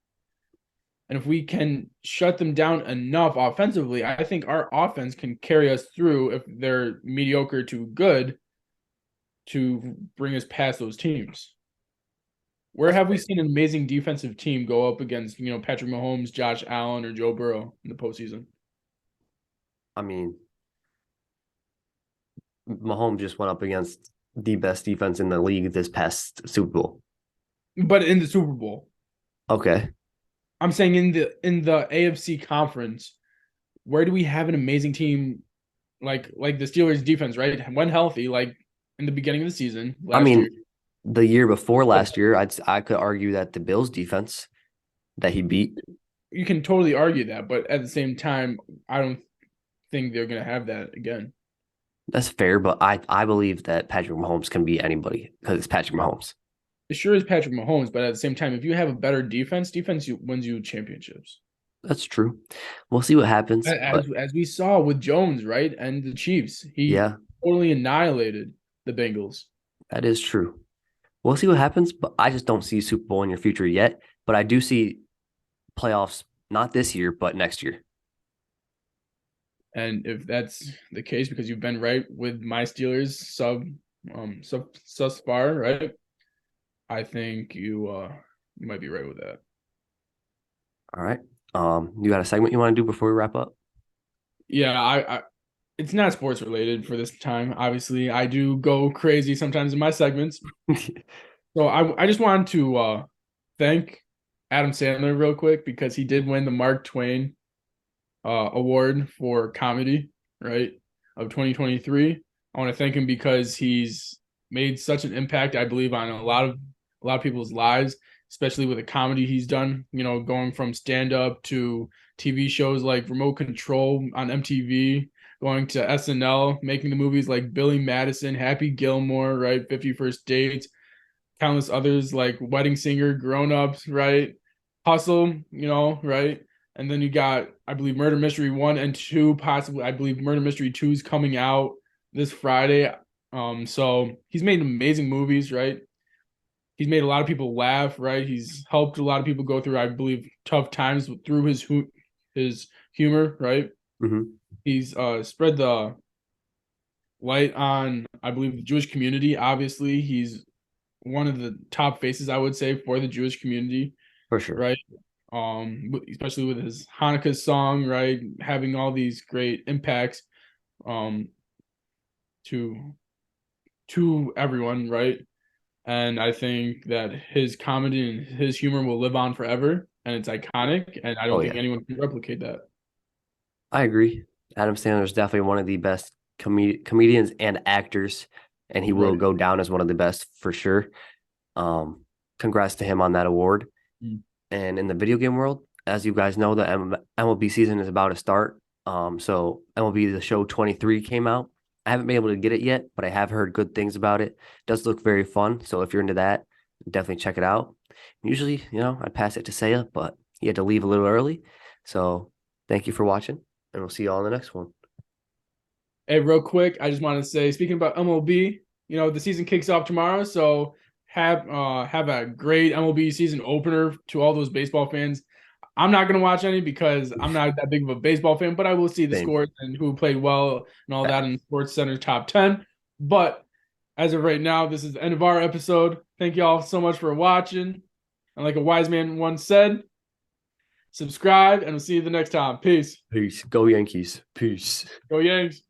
And if we can shut them down enough offensively, I think our offense can carry us through, if they're mediocre to good, to bring us past those teams. Where have we seen an amazing defensive team go up against, Patrick Mahomes, Josh Allen, or Joe Burrow in the postseason? I mean, Mahomes just went up against the best defense in the league this past Super Bowl. But in the Super Bowl. Okay. I'm saying in the AFC conference, where do we have an amazing team like the Steelers defense, right? When healthy, like in the beginning of the season. The year before last year, I could argue that the Bills defense that he beat. You can totally argue that, but at the same time, I don't think they're going to have that again. That's fair, but I believe that Patrick Mahomes can beat anybody because it's Patrick Mahomes. It sure is Patrick Mahomes, but at the same time, if you have a better defense wins you championships. That's true. We'll see what happens. As we saw with Jones, right, and the Chiefs, he totally annihilated the Bengals. That is true. We'll see what happens, but I just don't see Super Bowl in your future yet. But I do see playoffs, not this year, but next year. And if that's the case, because you've been right with my Steelers thus far, right? I think you might be right with that. All right. You got a segment you want to do before we wrap up? Yeah, I it's not sports related for this time. Obviously, I do go crazy sometimes in my segments. So I just wanted to thank Adam Sandler real quick because he did win the Mark Twain award for comedy, right, of 2023. I want to thank him because he's made such an impact, I believe, on a lot of people's lives, especially with the comedy he's done, you know, going from stand-up to TV shows like Remote Control on MTV, going to SNL, making the movies like Billy Madison, Happy Gilmore, right, 50 First Dates, countless others like Wedding Singer, Grown Ups, right, Hustle, you know, right? And then you got, I believe, Murder Mystery 1 and 2, possibly. I believe Murder Mystery 2 is coming out this Friday. So he's made amazing movies, right? He's made a lot of people laugh, right? He's helped a lot of people go through, I believe, tough times through his humor, right? Mm-hmm. He's spread the light on, I believe, the Jewish community. Obviously, he's one of the top faces, I would say, for the Jewish community, For sure. right? Especially with his Hanukkah song, right? Having all these great impacts to everyone, right? And I think that his comedy and his humor will live on forever, and it's iconic, and I don't think anyone can replicate that. I agree. Adam Sandler is definitely one of the best comedians and actors, and he will go down as one of the best for sure. Congrats to him on that award. And in the video game world, as you guys know, the MLB season is about to start. So MLB The Show 23 came out. I haven't been able to get it yet, but I have heard good things about it. It does look very fun. So if you're into that, definitely check it out. Usually, I'd pass it to Saya, but he had to leave a little early. So thank you for watching, and we'll see you all in the next one. Hey, real quick, I just want to say, speaking about MLB, the season kicks off tomorrow, so have a great MLB season opener to all those baseball fans. I'm not going to watch any because I'm not that big of a baseball fan, but I will see the scores and who played well and all that in the Sports Center top 10. But as of right now, this is the end of our episode. Thank you all so much for watching. And like a wise man once said, subscribe, and we'll see you the next time. Peace. Peace. Go Yankees. Peace. Go Yanks.